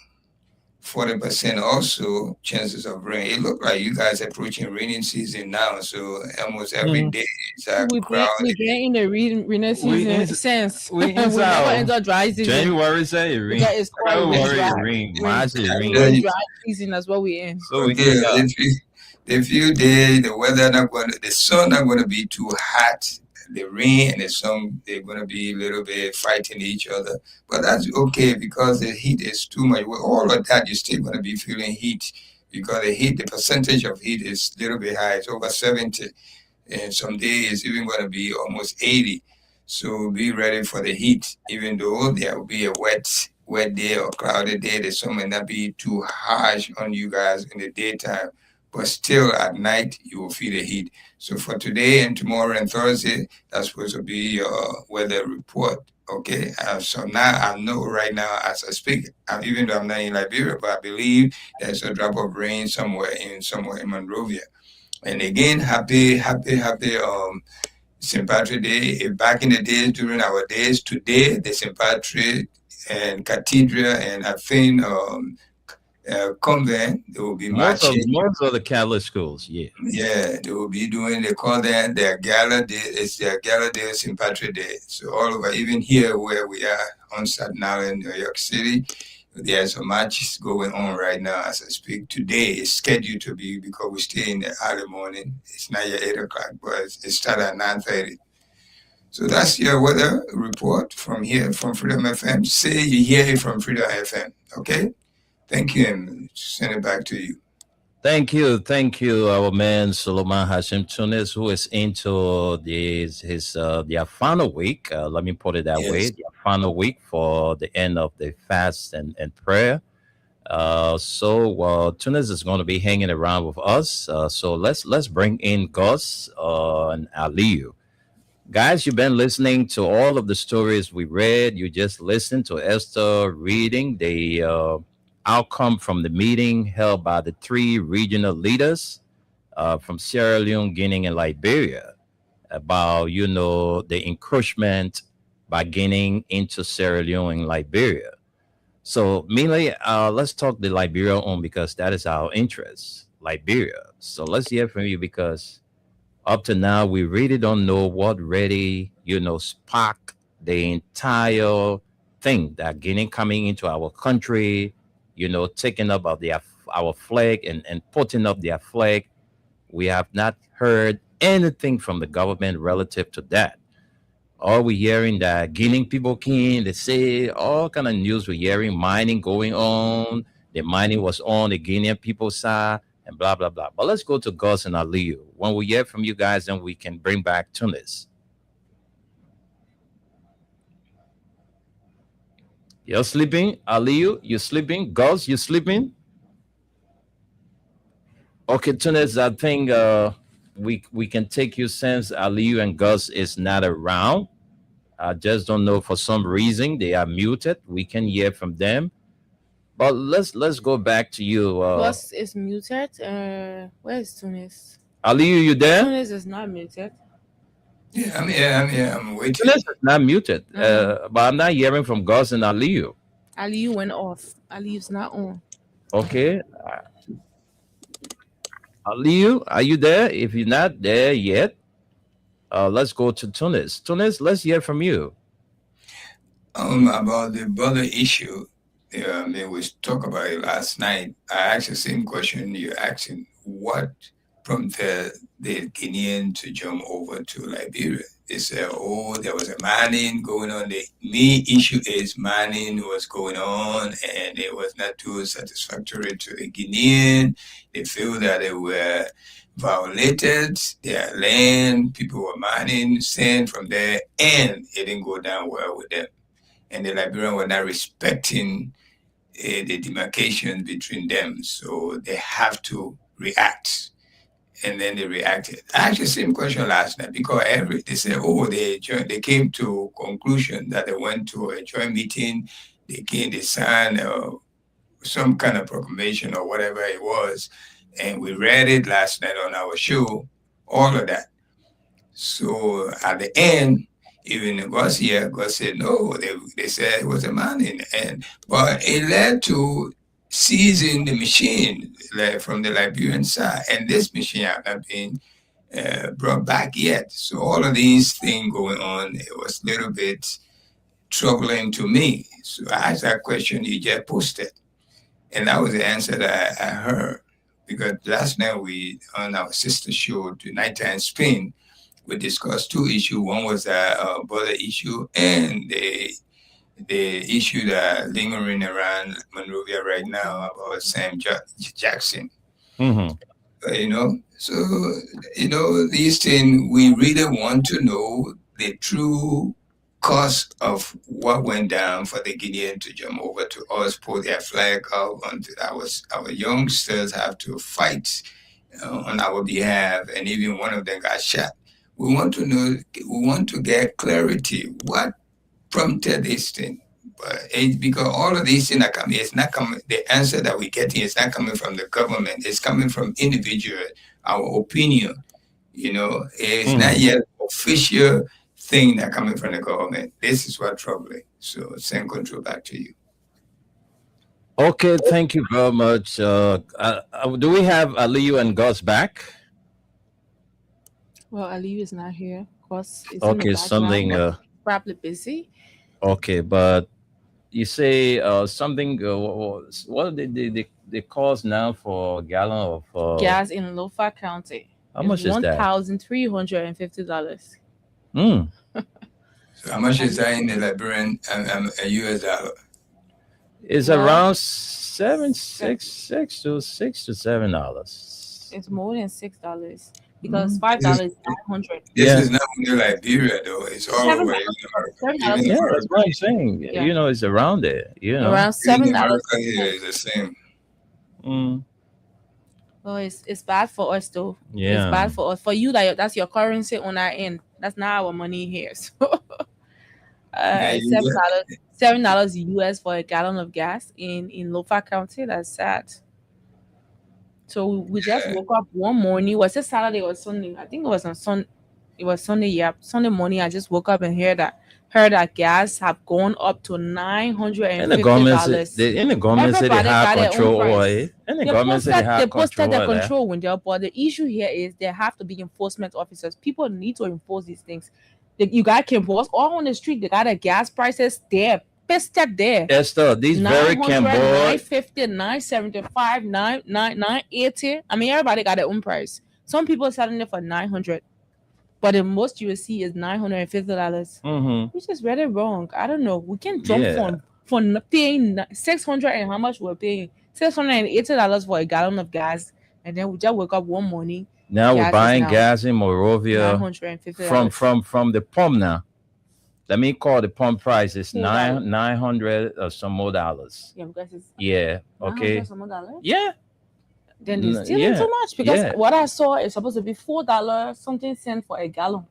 40% also chances of rain. It looks like you guys are approaching raining season now, so almost every day is We crowded. get in the rainy season since we we never enter dry season. January say rain. Yeah, it's called February rain. March is rain. Dry season, that's what we in. So we Okay, can the few days, the weather the sun not going to be too hot. The rain and the sun, they're going to be a little bit fighting each other. But that's okay because the heat is too much. With all of that, you're still going to be feeling heat because the percentage of heat is a little bit high. It's over 70. And some days it's even going to be almost 80. So be ready for the heat, even though there will be a wet day or cloudy day. The sun may not be too harsh on you guys in the daytime, but still at night you will feel the heat. So for today and tomorrow and Thursday, that's supposed to be your weather report. Okay, so now I know right now as I speak, even though I'm not in Liberia, but I believe there's a drop of rain somewhere in Monrovia. And again, happy St. Patrick Day. Back in the days, during our days, today, the St. Patrick and Cathedral and I think convent, they will be marching. Most of the Catholic schools, yeah. Yeah, they will be doing, they call that their gala day. It's their gala day, St. Patrick Day. So all over, even here where we are on Staten Island, New York City, there's a match going on right now as I speak. Today is scheduled to be, because we stay in the early morning. It's not yet 8 o'clock, but it started at 9:30. So that's your weather report from here, from Freedom FM. Say you hear it from Freedom FM, okay? Thank you, and send it back to you. Thank you, our man Solomon Hashim Tunis, who is into their final week. Let me put it that way: their final week for the end of the fast and prayer. So Tunis is going to be hanging around with us. So let's bring in Gus and Aliyu. Guys, you've been listening to all of the stories we read. You just listened to Esther reading the outcome from the meeting held by the 3 regional leaders from Sierra Leone, Guinea, and Liberia about, the encroachment by Guinea into Sierra Leone and Liberia. So mainly, let's talk the Liberia on, because that is our interest, Liberia. So let's hear from you, because up to now, we really don't know what really, sparked the entire thing, that Guinea coming into our country, taking up of our flag and putting up their flag. We have not heard anything from the government relative to that. All we're hearing that Guinea people came, they say all kind of news we're hearing, mining going on, the mining was on the Guinean people's side, and blah, blah, blah. But let's go to Gus and Aliyu. When we hear from you guys, then we can bring back Tunis. You're sleeping, Aliyu? You sleeping? Gus, you sleeping? Okay, Tunis, I think we can take you since Aliyu and Gus is not around. I just don't know, for some reason they are muted. We can hear from them. But let's go back to you. Gus is muted. Where is Tunis? Aliyu, you there? Tunis is not muted. Yeah, I'm here. I'm waiting. Tunis is not muted, but I'm not hearing from Gus and Aliyu. Aliyu went off. Aliyu's not on. Okay. Aliyu, are you there? If you're not there yet, let's go to Tunis. Tunis, let's hear from you. About the border issue, we talked about it last night. I asked the same question you're asking. What prompted the Guinean to jump over to Liberia? They said, there was a mining going on. The main issue is mining was going on, and it was not too satisfactory to the Guinean. They feel that they were violated their land. People were mining sand from there, and it didn't go down well with them. And the Liberians were not respecting the demarcation between them. So they have to react. And then they reacted. I asked the same question last night because they said, oh, they came to conclusion that they went to a joint meeting, they signed some kind of proclamation or whatever it was, and we read it last night on our show, all of that. So at the end, even Garcia said, no, they said it was a man in the end. But it led to seizing the machine from the Liberian side. And this machine has not been brought back yet. So all of these things going on, it was a little bit troubling to me. So I asked that question you just posted. And that was the answer that I heard. Because last night on our sister show, the Nighttime Spin, we discussed two issues. One was the border issue and the issue that lingering around Monrovia right now about Sam Jackson. Mm-hmm. So these things, we really want to know the true cost of what went down for the Gideon to jump over to us, pull their flag out until our youngsters have to fight on our behalf, and even one of them got shot. We want to know, we want to get clarity. What prompted this thing? But it's because all of these things are coming, it's not coming, the answer that we're getting is not coming from the government, it's coming from individual, our opinion. It's not yet official thing that coming from the government. This is what troubling. So send control back to you. Okay, thank you very much. Do we have Aliyu and Gus back? Well, Aliyu is not here. Gus is Okay, something. Probably busy. Okay, but you say something. What are the cost now for a gallon of gas in Lofa County? How much is that? $1,350. So how much is that in the Liberian US dollar? It's around $6 to $7. It's more than $6 because $5 is $900. This is not only Liberia though; it's all over. Yeah, that's what I'm saying. Yeah. It's around there. Around $7. Here is the same. Well, it's bad for us though. Yeah, it's bad for us. For you, that's your currency on our end. That's not our money here. So, $7 US for a gallon of gas in Lofa County. That's sad. So we just woke up one morning. Was it Saturday or Sunday? I think it was on Sunday. It was Sunday. Yeah, Sunday morning. I just woke up and heard that gas have gone up to $950. And the government said they have control over it. And the government said they posted the control window. But the issue here is there have to be enforcement officers. People need to enforce these things. You guys can post all on the street. They got the gas prices there. Pasted there. Esther, these very can board $950, $975, $980. I mean, everybody got their own price. Some people selling it for $900, but the most you will see is $950, which is really wrong. I don't know. We can jump for paying $600 and how much we're paying $680 for a gallon of gas, and then we just wake up one morning. Now we're buying gas in Monrovia $950 from the pump now. Let me call the pump price. It's $900 or some more dollars. Yeah, because it's okay. Some more dollars? Yeah. Then they're stealing too much because what I saw is supposed to be $4 something cent for a gallon.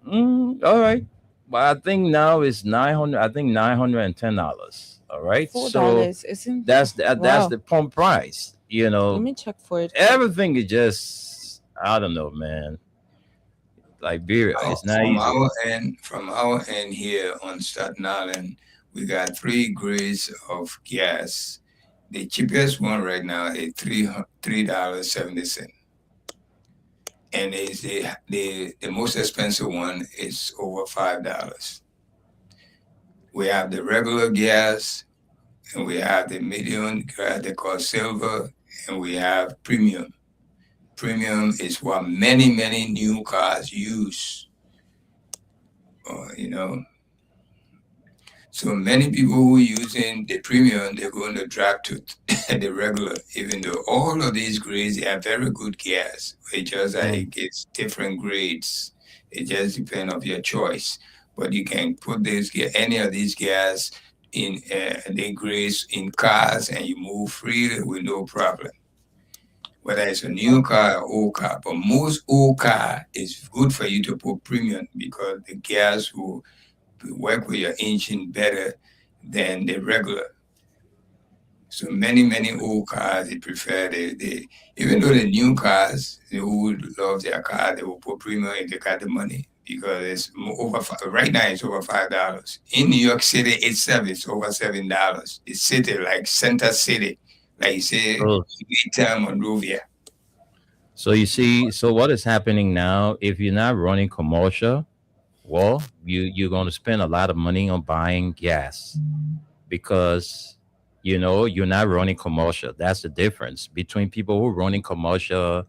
All right. But I think now it's $900. I think $910. All right. $4. That's the pump price. Let me check for it. Everything is just, I don't know, man. Liberia, it's not easy. From our end here on Staten Island, we got 3 grades of gas. The cheapest one right now is $3.70, and is the most expensive one is over $5. We have the regular gas, and we have the medium gas they call silver, and we have premium. Premium is what many new cars use. So many people who are using the premium, they're going to drop to the regular, even though all of these grades, they are very good gas. It just it's different grades. It just depends on your choice. But you can put any of these gas they graze in cars and you move freely with no problem. Whether it's a new car or old car, but most old car is good for you to put premium because the gas will work with your engine better than the regular. So many old cars they prefer they even though the new cars they would love their car they will put premium if they got the money because it's right now it's over $5 in New York City itself. It's over $7. The city like Center City, like you say, So, Midtown Monrovia. so you see, so what is happening now? If you're not running commercial, well, you're going to spend a lot of money on buying gas because you're not running commercial. That's the difference between people who running commercial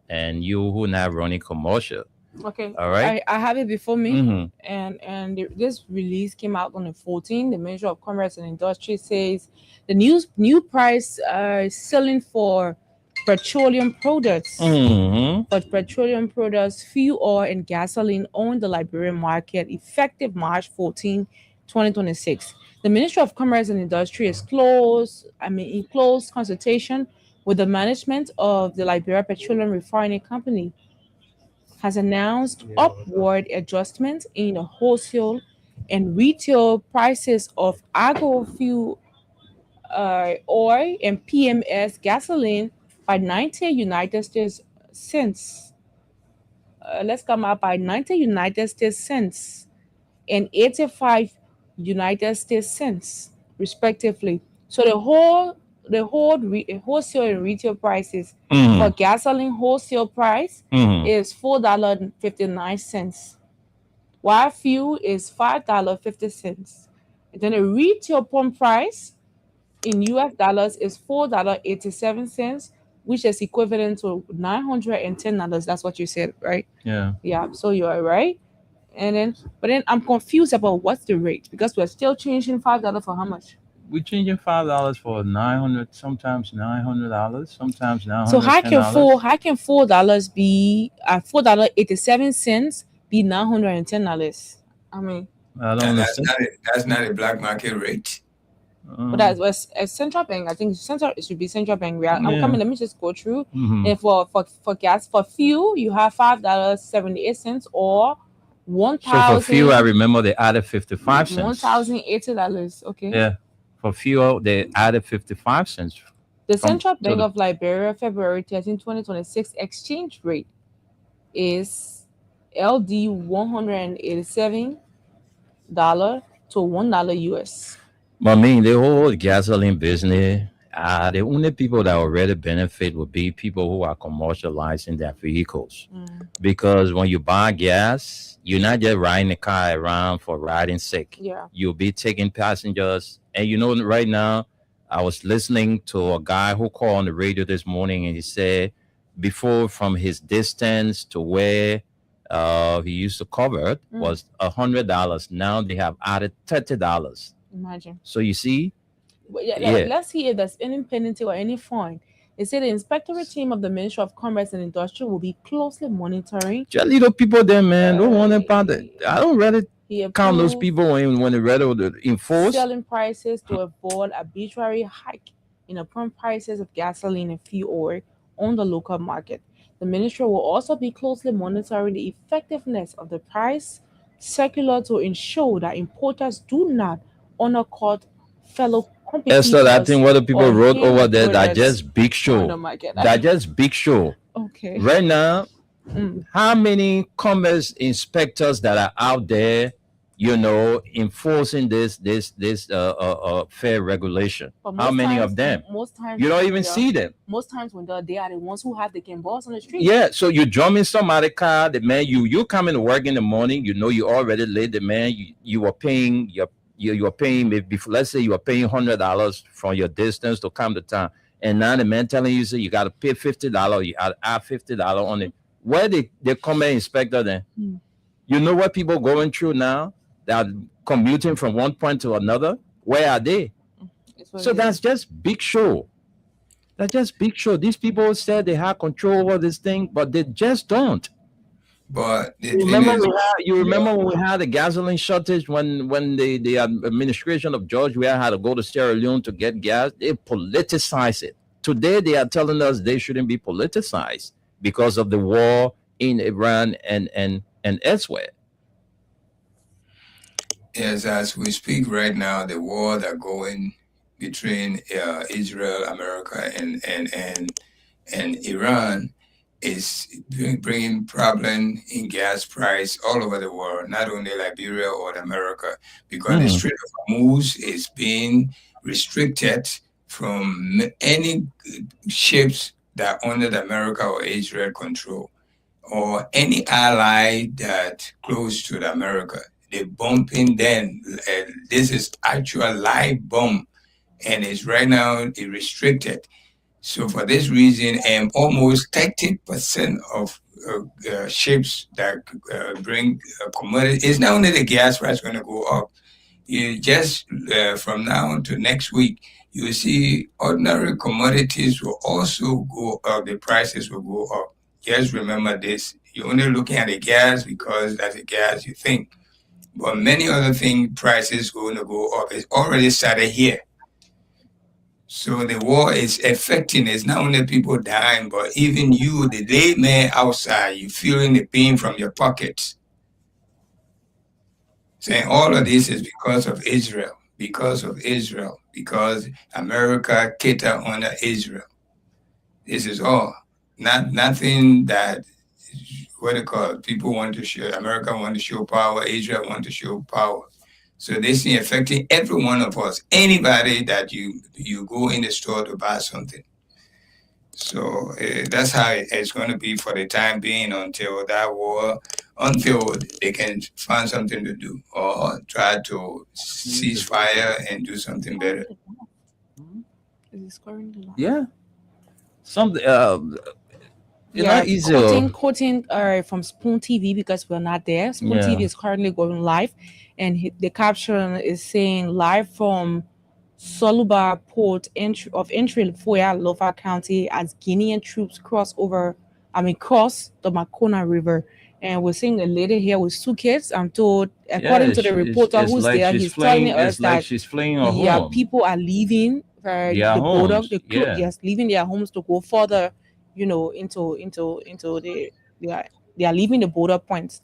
and you who not running commercial. Okay, All right. I have it before me, Mm-hmm. and this release came out on the 14th. The Ministry of Commerce and Industry says the new price selling for petroleum products. Mm-hmm. But petroleum products, fuel oil, and gasoline on the Liberian market effective March 14, 2026. The Ministry of Commerce and Industry is in close consultation with the management of the Liberia Petroleum Refining Company, has announced upward adjustments in the wholesale and retail prices of agro fuel oil and PMS gasoline by 90 United States cents. Let's come up by 90 United States cents and 85 United States cents, respectively. So the wholesale and retail prices for Mm-hmm. gasoline wholesale price Mm-hmm. is $4.59, while fuel is $5.50. And then the retail pump price in US dollars is $4.87, which is equivalent to $910. That's what you said, right? Yeah. Yeah, so you are right. But then I'm confused about what's the rate because we're still changing $5 for how much? We're changing $5 for 900, sometimes $900, sometimes So how can $910. $4 be $4.87 be $910? I mean, I don't And that's understand. not a black market rate. but that was a central bank. I think it should be central bank. I'm Yeah. coming. Let me just go through. Mm-hmm. And for gas for fuel, you have $5.78 or So for fuel, I $1,000 remember they added 55 cents. $1,080. Okay. Yeah. For fuel, they added 55 cents. The From Central to Bank the of Liberia, February 13, 2026 exchange rate is LD $187 to $1 US. I mean, the whole gasoline business, the only people that already benefit would be people who are commercializing their vehicles. Because when you buy gas, you're not just riding the car around for riding sake. Yeah. You'll be taking passengers. And right now, I was listening to a guy who called on the radio this morning and he said before from his distance to where he used to cover it was $100. Now they have added $30. Imagine. So you see, But yeah, yeah. let's see if there's any penalty or any fine. They say the inspectorate team of the Ministry of Commerce and Industry will be closely monitoring. Just little people there, man. Don't want about it. I don't really count those people when they're ready to enforce. Selling prices to avoid arbitrary hike in the pump prices of gasoline and fuel oil on the local market. The ministry will also be closely monitoring the effectiveness of the price circular to ensure that importers do not undercut fellow competitors. Esther, I think what the people or wrote hinder over there, that products just big on show. the market. That just big show. Okay. Right now, how many commerce inspectors that are out there, enforcing this fair regulation? But How most many times- of them? Most times You don't when even they are- see them. Most times when they are the ones who have the game balls on the street. Yeah, so you jump in somebody's car, the man, you come in to work in the morning, you already late, the man, you are paying you are paying maybe let's say you are paying $100 from your distance to come to town, and now the man telling you, so you got to pay $50, you got to add $50 on it. Where they come in inspector then? You know what people going through now? They are commuting from one point to another. Where are they? So that's just big show. That's just big show. These people said they have control over this thing, but they just don't. But the You thing remember is, you remember when we had the gasoline shortage when the administration of George Weah had to go to Sierra Leone to get gas? They politicized it. Today they are telling us they shouldn't be politicized because of the war in Iran and elsewhere. yes, as we speak right now, the war that going between Israel, America, and Iran is bringing problem in gas price all over the world, not only Liberia or America, because the Strait of Hormuz is being restricted from any ships that under the America or Israel control, or any ally that close to the America. They bumping them. This is actual live bomb, and it's right now restricted. So for this reason, almost 30% of ships that bring commodity, it's not only the gas price going to go up. You just from now to next week, you will see ordinary commodities will also go up. The prices will go up. Just remember this. You're only looking at the gas because that's the gas you think. But many other things, prices going to go up. It's already started here. So the war is affecting. It's not only people dying, but even you, the layman outside, you feeling the pain from your pockets. Saying all of this is because of Israel, because America cater under Israel. This is all. Nothing that what they call it, people want to show. America want to show power. Israel want to show power. So this is affecting every one of us. Anybody that you go in the store to buy something. So that's how it's going to be for the time being until that war, until they can find something to do or try to cease fire and do something better. Yeah. Something. Quoting from Spoon TV because we're not there. Spoon TV is currently going live, and the caption is saying live from Soluba Port of entry Foya, Lofa County, as Guinean troops cross the Makona River. And we're seeing a lady here with 2 kids. I'm told, according to the reporter who's there, he's telling us that she's fleeing her home. People are leaving the border. Leaving their homes to go further, into they are leaving the border points,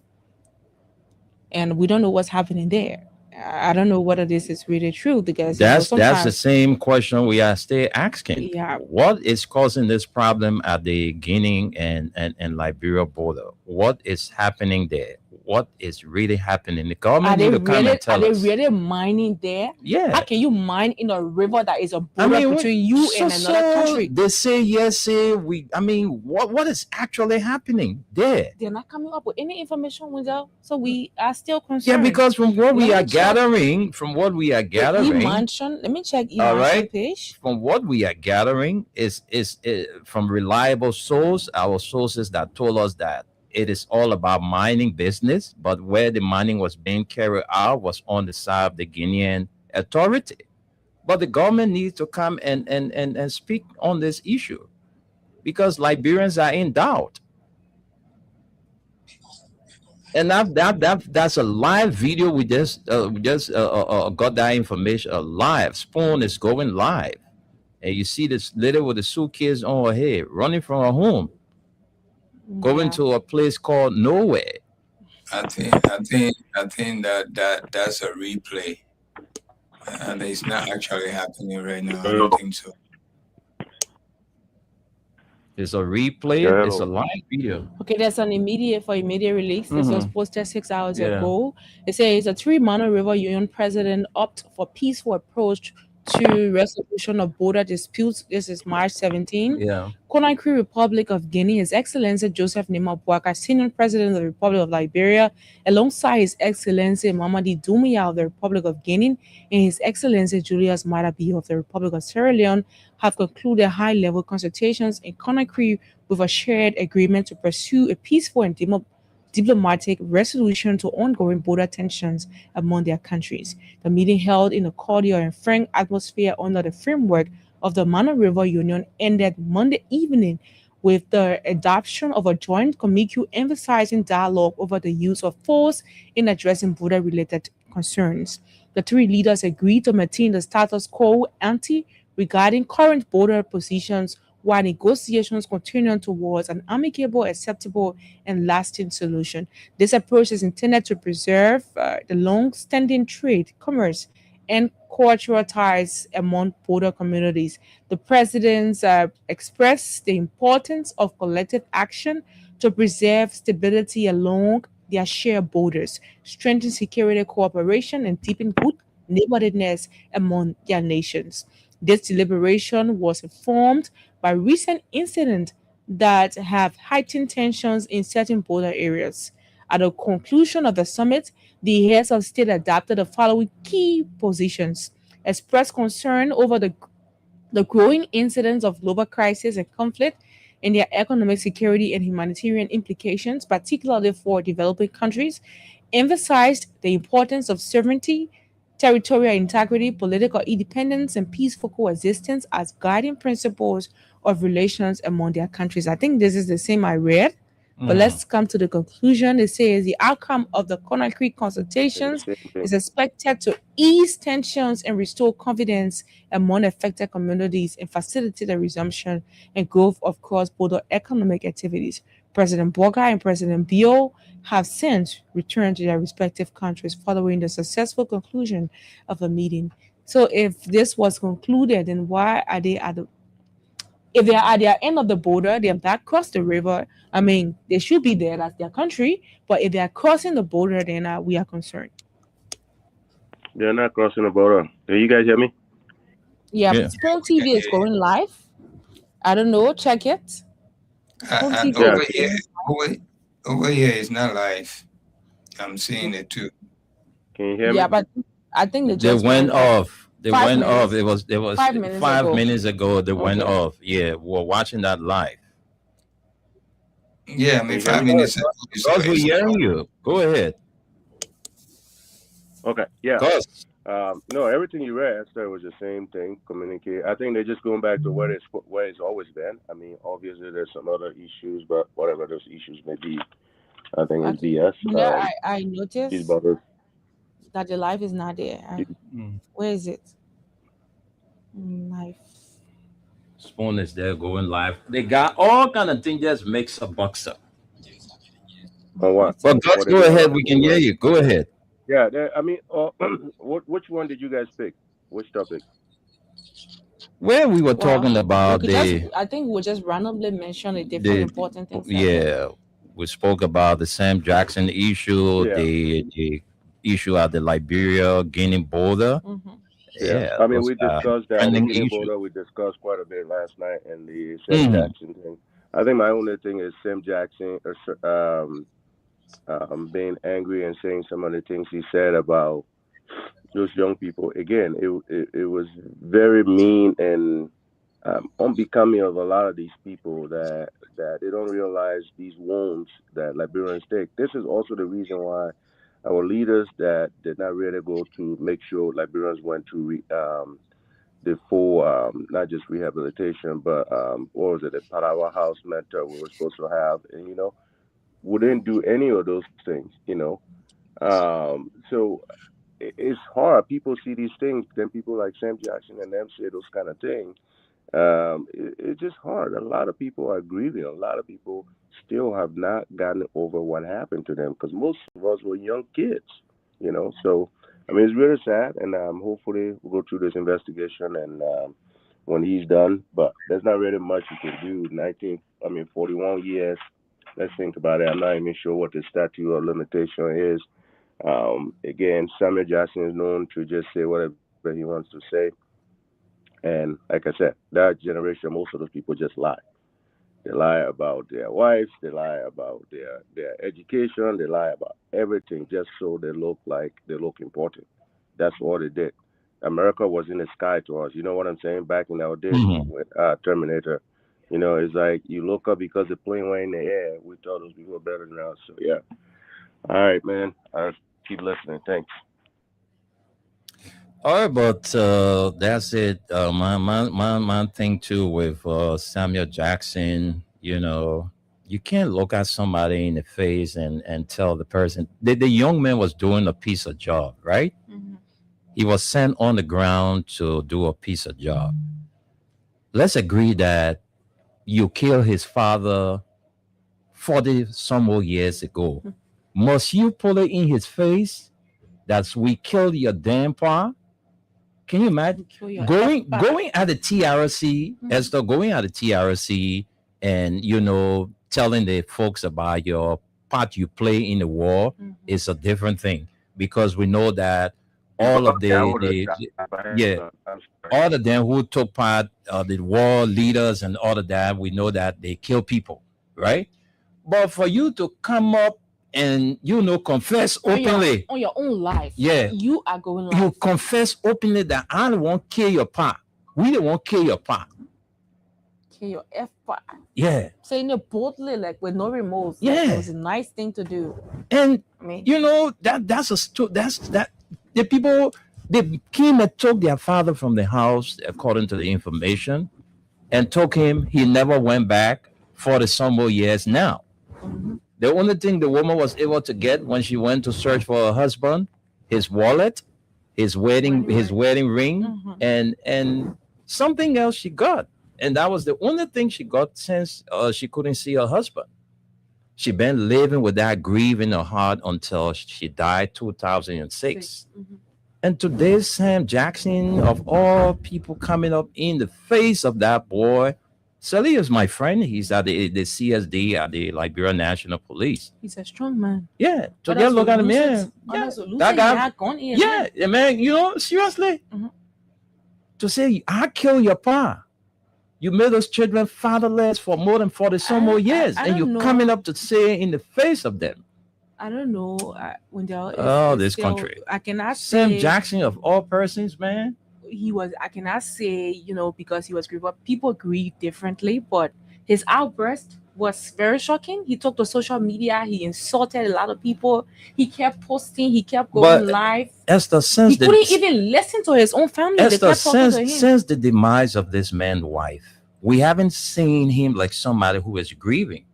and we don't know what's happening there. I don't know whether this is really true because that's the same question we are still asking. Yeah. What is causing this problem at the Guinea and Liberia border? What is happening there? What is really happening? The government need to come and tell us. Are they really mining there? Yeah. How can you mine in a river that is a border between you and another country? They say yes, what is actually happening there? They're not coming up with any information with that, so we are still concerned. Yeah, because from what we are gathering, let me check all page. From what we are gathering is from reliable source, our sources that told us that it is all about mining business, but where the mining was being carried out was on the side of the Guinean authority. But the government needs to come and speak on this issue because Liberians are in doubt. And that's a live video. We just got that information live. Spoon is going live, and you see this lady with the suitcase on her head running from her home, going to a place called nowhere. I think that's a replay, and it's not actually happening right now. I don't think so. It's a replay. It's a live video. Okay, there's an immediate release. This was posted 6 hours ago. It says a 3-Mano River Union president opt for peaceful approach to resolution of border disputes. This is March 17. Conakry Republic of Guinea, His Excellency Joseph Nema Bouaka, Senior President of the Republic of Liberia, alongside His Excellency Mamadi Doumbouya of the Republic of Guinea and His Excellency Julius Maada Bio of the Republic of Sierra Leone, have concluded high-level consultations in Conakry with a shared agreement to pursue a peaceful and diplomatic resolution to ongoing border tensions among their countries. The meeting, held in a cordial and frank atmosphere under the framework of the Mano River Union, ended Monday evening with the adoption of a joint communique emphasizing dialogue over the use of force in addressing border-related concerns. The three leaders agreed to maintain the status quo ante regarding current border positions while negotiations continue towards an amicable, acceptable, and lasting solution. This approach is intended to preserve the long-standing trade, commerce, and cultural ties among border communities. The presidents expressed the importance of collective action to preserve stability along their shared borders, strengthen security cooperation, and deepen good neighborliness among their nations. This deliberation was informed by recent incidents that have heightened tensions in certain border areas. At the conclusion of the summit, the heads of state adopted the following key positions: expressed concern over the growing incidence of global crisis and conflict and their economic security and humanitarian implications, particularly for developing countries, emphasized the importance of sovereignty, territorial integrity, political independence, and peaceful coexistence as guiding principles of relations among their countries. I think this is the same I read. But let's come to the conclusion. It says the outcome of the Conakry consultations is expected to ease tensions and restore confidence among affected communities and facilitate the resumption and growth of cross-border economic activities. President Boga and President Bio have since returned to their respective countries following the successful conclusion of the meeting. So if this was concluded, then why are they at the if they are at their end of the border, they have not crossed the river. I mean, they should be there. That's their country. But if they are crossing the border, then we are concerned. They're not crossing the border. Do you guys hear me? Yeah. Spoon TV is going live. I don't know. Check it. Over here is not live. I'm seeing it too. Can you hear me? Yeah, but I think they went off. They went off. It was 5 minutes 5 minutes ago. They went off. Yeah, we're watching that live. Yeah, I mean 5 minutes ago. Because we're hearing you. Go ahead. Okay. Yeah. No, everything you read, Esther, was the same thing. Communicate. I think they're just going back to where it's always been. I mean, obviously there's some other issues, but whatever those issues may be, I think it's BS. I noticed that the live is not there. Where is it? Live. Spoon is there going live. They got all kind of things. Just makes a bucks up. Oh, what? But go ahead. We can hear you. Go ahead. Yeah, I mean, which one did you guys pick? Which topic? Well, we were talking about I think we just randomly mentioned a different important things. Yeah, we spoke about the Sam Jackson issue, the issue at the Liberia Guinea border. Mm-hmm. Yeah, I mean, we discussed that on the Guinea border. We discussed quite a bit last night, and the Sam Jackson thing. I think my only thing is Sam Jackson being angry and saying some of the things he said about those young people. Again, it was very mean and unbecoming of a lot of these people that they don't realize these wounds that Liberians take. This is also the reason why our leaders that did not really go to make sure Liberians went to the full, not just rehabilitation, but what was it, the Parawa House mentor we were supposed to have, and we didn't do any of those things, so it's hard. People see these things, then people like Sam Jackson and them say those kind of things. It's just hard. A lot of people are grieving. A lot of people still have not gotten over what happened to them because most of us were young kids, So, I mean, it's really sad, and hopefully we'll go through this investigation and when he's done. But there's not really much you can do. 41 years. Let's think about it. I'm not even sure what the statute of limitation is. Again, Samuel Jackson is known to just say whatever he wants to say. And like I said, that generation, most of those people just lie. They lie about their wives. They lie about their education. They lie about everything just so they look important. That's all they did. America was in the sky to us. You know what I'm saying? Back in our days with Terminator. It's like you look up because the plane went in the air. We thought those people were better than us. So, yeah. All right, man. I'll keep listening. Thanks. All right, but that's it. My thing too with Samuel Jackson. You know, you can't look at somebody in the face and tell the person. The young man was doing a piece of job, right? Mhm. He was sent on the ground to do a piece of job. Let's agree that you killed his father 40 some more years ago. Must you pull it in his face that we killed your damn pa? Can you imagine Kill your going at the TRC, Esther, going at the TRC and telling the folks about your part you play in the war is a different thing, because we know that all of all of them who took part, the war leaders and all of that, we know that they kill people, right? But for you to come up and confess openly on your own life, Yeah. you are going you live. confess openly that I don't want to kill your pa. We don't want to kill your pa. Kill your F part. Yeah. Saying it boldly, like with no remorse. Yeah. It was a nice thing to do. And I mean, that's the people, they came and took their father from the house according to the information, and took him. He never went back for the some more years now. The only thing the woman was able to get when she went to search for her husband, his wallet, his wedding ring, and something else she got. And that was the only thing she got, since she couldn't see her husband. She been living with that grief in her heart until she died 2006. And today, Sam Jackson, of all people, coming up in the face of that boy. Sally is my friend. He's at the CSD at the Liberia National Police. he's a strong man. Yeah. So But they that's look at him, Lucy's- yeah. that's Lucy, That guy, yeah, gone in, yeah, man, seriously. To say, I kill your pa. You made us children fatherless for more than 40 some more years. I And don't you're know. coming up to say in the face of them. I don't know. When they're This country. I cannot Sam say Jackson, of all persons, man. he was. I cannot say because he was grieved up. People grieve differently, but his outburst was very shocking. He took to social media. He insulted a lot of people. He kept posting. He kept going But live. Esther, since He couldn't even listen to his own family. They Esther, kept talking to him. since the demise of this man's wife, we haven't seen him like somebody who is grieving.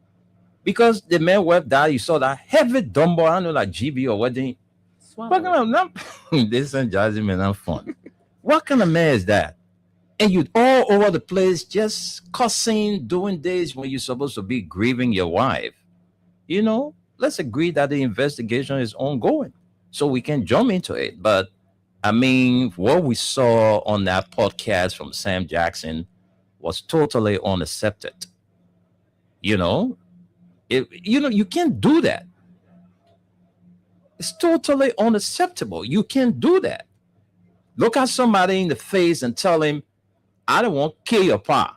Because the man wife died, you saw that heavy dumbo, I don't know, like GB or what they. What kind of this and jazzy man, not fun. What kind of man is that? And you all over the place just cussing, doing this when you're supposed to be grieving your wife. Let's agree that the investigation is ongoing so we can jump into it. But I mean, what we saw on that podcast from Sam Jackson was totally unaccepted. You can't do that. It's totally unacceptable. You can't do that. Look at somebody in the face and tell him, I don't want to kill your pa.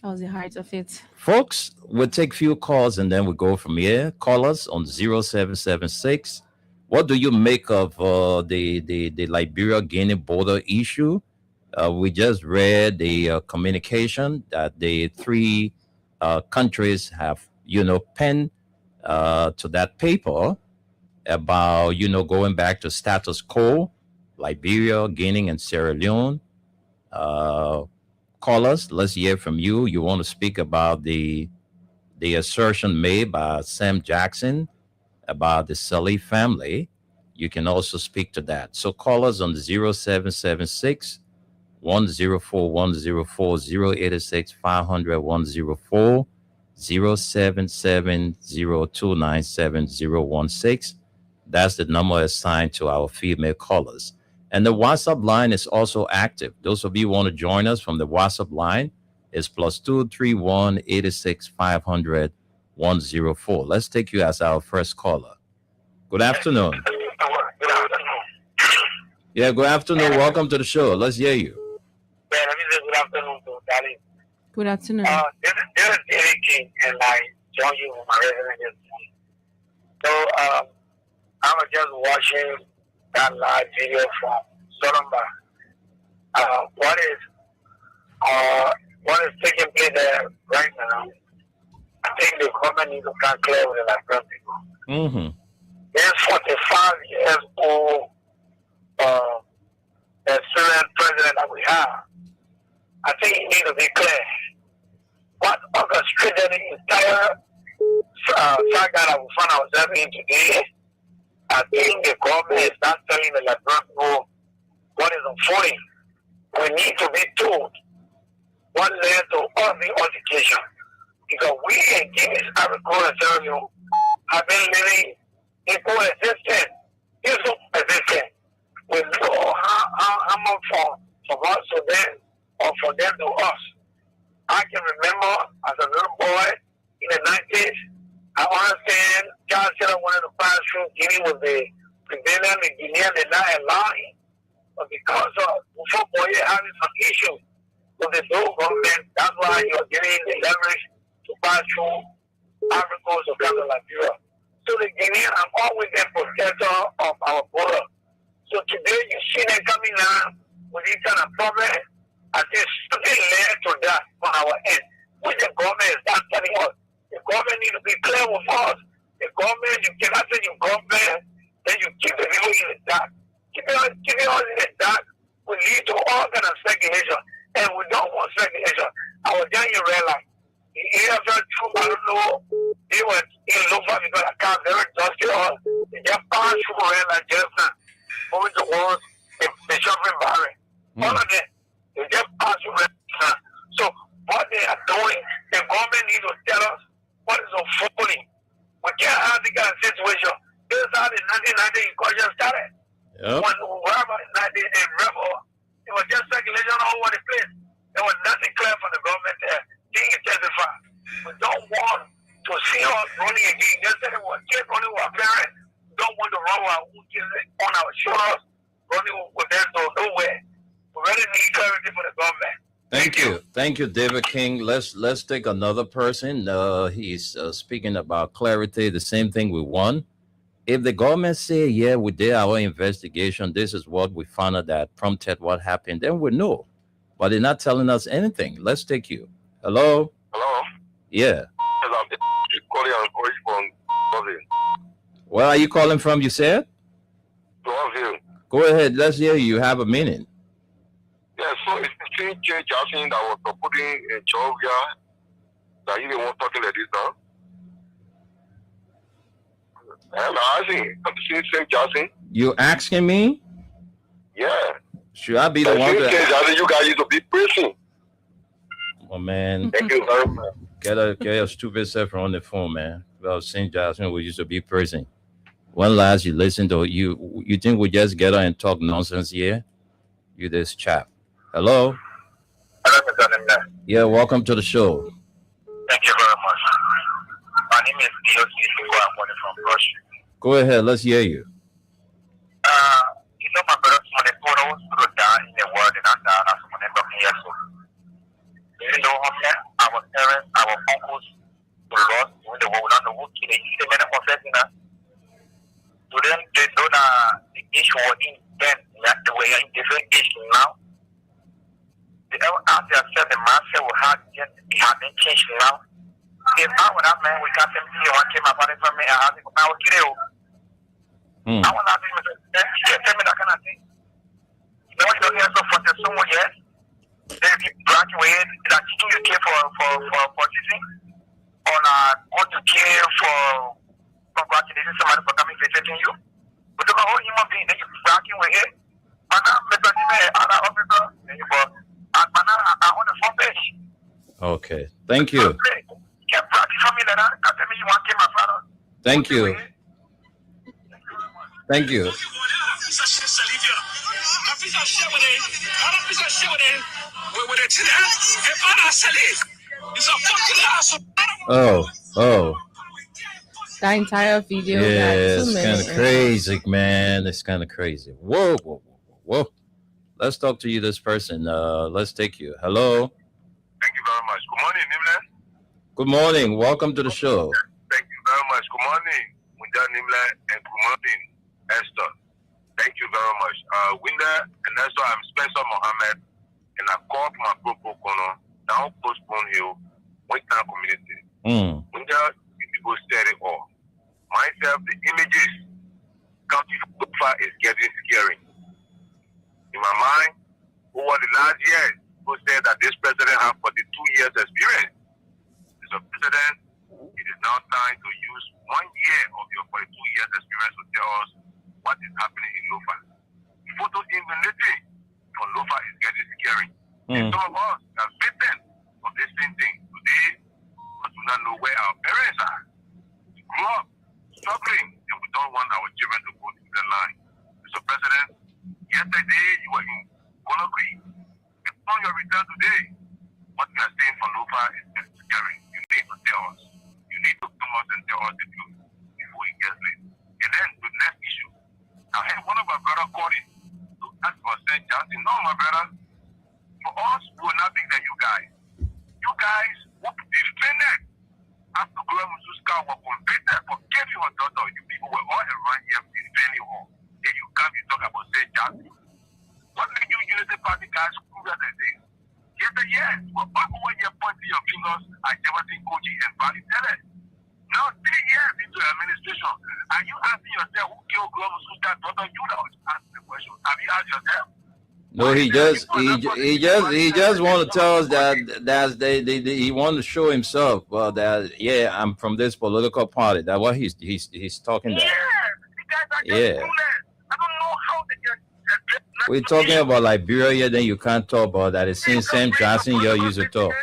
That was the height of it. Folks, we'll take few calls and then we'll go from here. Call us on 0776. What do you make of the Liberia-Guinea border issue? We just read the communication that the three countries have, penned to that paper about, going back to status quo, Liberia, Guinea, and Sierra Leone. Call us. Let's hear from you. You want to speak about the assertion made by Sam Jackson about the Salih family. You can also speak to that. So call us on 0776 104 104 086 500 104 077 0297 016. That's the number assigned to our female callers. And the WhatsApp line is also active. Those of you who want to join us from the WhatsApp line is +231 86 500 104. Let's take you as our first caller. Good afternoon. Yeah, good afternoon. Welcome to the show. Let's hear you. Good afternoon to Dali. Good afternoon. This is Eric King, and I join you on my resident yesterday. So I was just watching that live video from Solomba. What is taking place there right now? I think the government needs to come clear with the Liberian people. Mm-hmm. This 45 years old Syrian president that we have, I think he needs to be clear what orchestrated the entire saga that we found ourselves in today. I think the government is not telling the Liberian people what is unfolding. We need to be told what led to all the altercation. Because we in Guinness, Ivory Coast, and Sierra Leone have been living in coexistence. Peaceful existence. We know how much from us to them or from them to us. I can remember as a little boy in the 90s, I understand John Cena wanted to pass through Guinea with the prevailing the Guinean did not allow him. But because of football having some issues with the new government, that's why you're getting the leverage to pass through Ivory Coast of Ghana, Liberia. So the Guinean have always been protector of our border. So today you see them coming down with this kind of problem. I think something led to that on our end, which the government is not telling us. The government needs to be clear with us. The government, you cannot say you government, then you keep the people in the dark. Keeping us in the dark will lead to all kind of speculation, and we don't want speculation. I was telling you, realize the AFL troop, I don't know, they were in Lufa because I can't very dusty us. They just passed through realize just now, moving towards the shopping barrier. All of them, they just passed through realize now. So what they are doing, the government needs to tell us what is unfolding. We can't have the kind of situation. This is how the 1990 incursion started. Yep. When we were about the rebel, it was just speculation all over the place. There was nothing clear from the government there. Being intensified. We don't want to see us running again. Just that we keep running with our parents. We don't want to run with our own kids on our shoulders, running with them to nowhere. We really need clarity for the government. Thank you, David King. Let's take another person. He's speaking about clarity. The same thing we want. If the government say, yeah, we did our investigation, this is what we found out that prompted what happened, then we know. But they're not telling us anything. Let's take you. Hello? Hello? Yeah. Hello, I'm calling from Dublin. Where are you calling from, you said? Dublin. Go ahead. Let's hear you. You have a minute. Yeah, so it's between Jay Jackson that was putting in Georgia that you didn't want talking like this now. And I think I'm seeing St. Jackson. You asking me? Yeah. Should I be the one that you guys used to be prison? Oh man. Thank you very much. Get a stupid self on the phone, man. Well, St. Jackson, we used to be prison. When last you listened to you think we just get out and talk nonsense here? You this chap. Hello? Hello, Mr. Nimle. Yeah, welcome to the show. Thank you very much. My name is DOC. I'm calling from Russia. Go ahead, let's hear you. You know, my brother, when they put us through down in the world, and I'm down as someone talking here. So, you know, our parents, our uncles, who lost when they were not the work, they need the men confessing us. To them, they know that the issue was in then, that they were in different issues now. They ever ask themselves, the master will have been changed now. If I would have man, we got them here, one came up on it from me, I have to go out kill. I want to tell me that kind of thing. You know, you don't hear so for someone yet. They be graduated, that teaching you care for teaching, or go to care for congratulating somebody for coming visiting you. But the whole human being, then you bragging with it. And I'm other officer, and you go, I on the front page. Okay, thank you. Thank you. Thank you. Oh. That entire video. Yeah, got 2 it's kind minutes. of crazy, man. It's kind of crazy. Whoa. Let's talk to you, this person. Let's take you. Hello. Thank you very much. Good morning, Nimle. Good morning. Welcome to the show. Thank you very much. Good morning, Winda Nimle, and good morning, Esther. Thank you very much. Winda and Esther, I'm Spencer Mohammed, and I called my Propo Kono, down Postpone Hill, Winter community. Winda, people said it all. Myself, the images, County Fufa is getting scary. In my mind, over the last years, who said that this president has 42 years experience. Mr. President, it is now time to use 1 year of your 42 years experience to tell us what is happening in Lofa. Photo emulating from Lofa is getting scary. And some of us are victims of this same thing today, but do not know where our parents are. We grew up struggling, and we don't want our children to go through the line. Mr. President, yesterday you were in Conakry, and on your return today, what you are saying from Lofa is getting scary. You need to tell us. You need to come out and tell us the truth before it gets late. And then the next issue. I had one of our brothers call in to ask for St. Johnson. No, my brother. For us, we will not be there, you guys. You guys were defended after Gloria Mususka was convicted for killing her daughter. You people were all around here defending her. Then you come and talk about St. Johnson. What made you Unity Party guys screw that day? Yes, yes. We're back over here pointing your fingers at Jefferson Koji and Valley Tele. Now, 3 years into the administration, are you asking yourself who killed Gloria Mususka's daughter? You know, ask the question. Have you asked yourself? No, he just want to tell us that he want to show himself. Well, that yeah, I'm from this political party. That's what he's talking about. Yeah. I don't know how they can. We're talking about Liberia, then you can't talk about that. It seems Sam Johnson you're used to talk.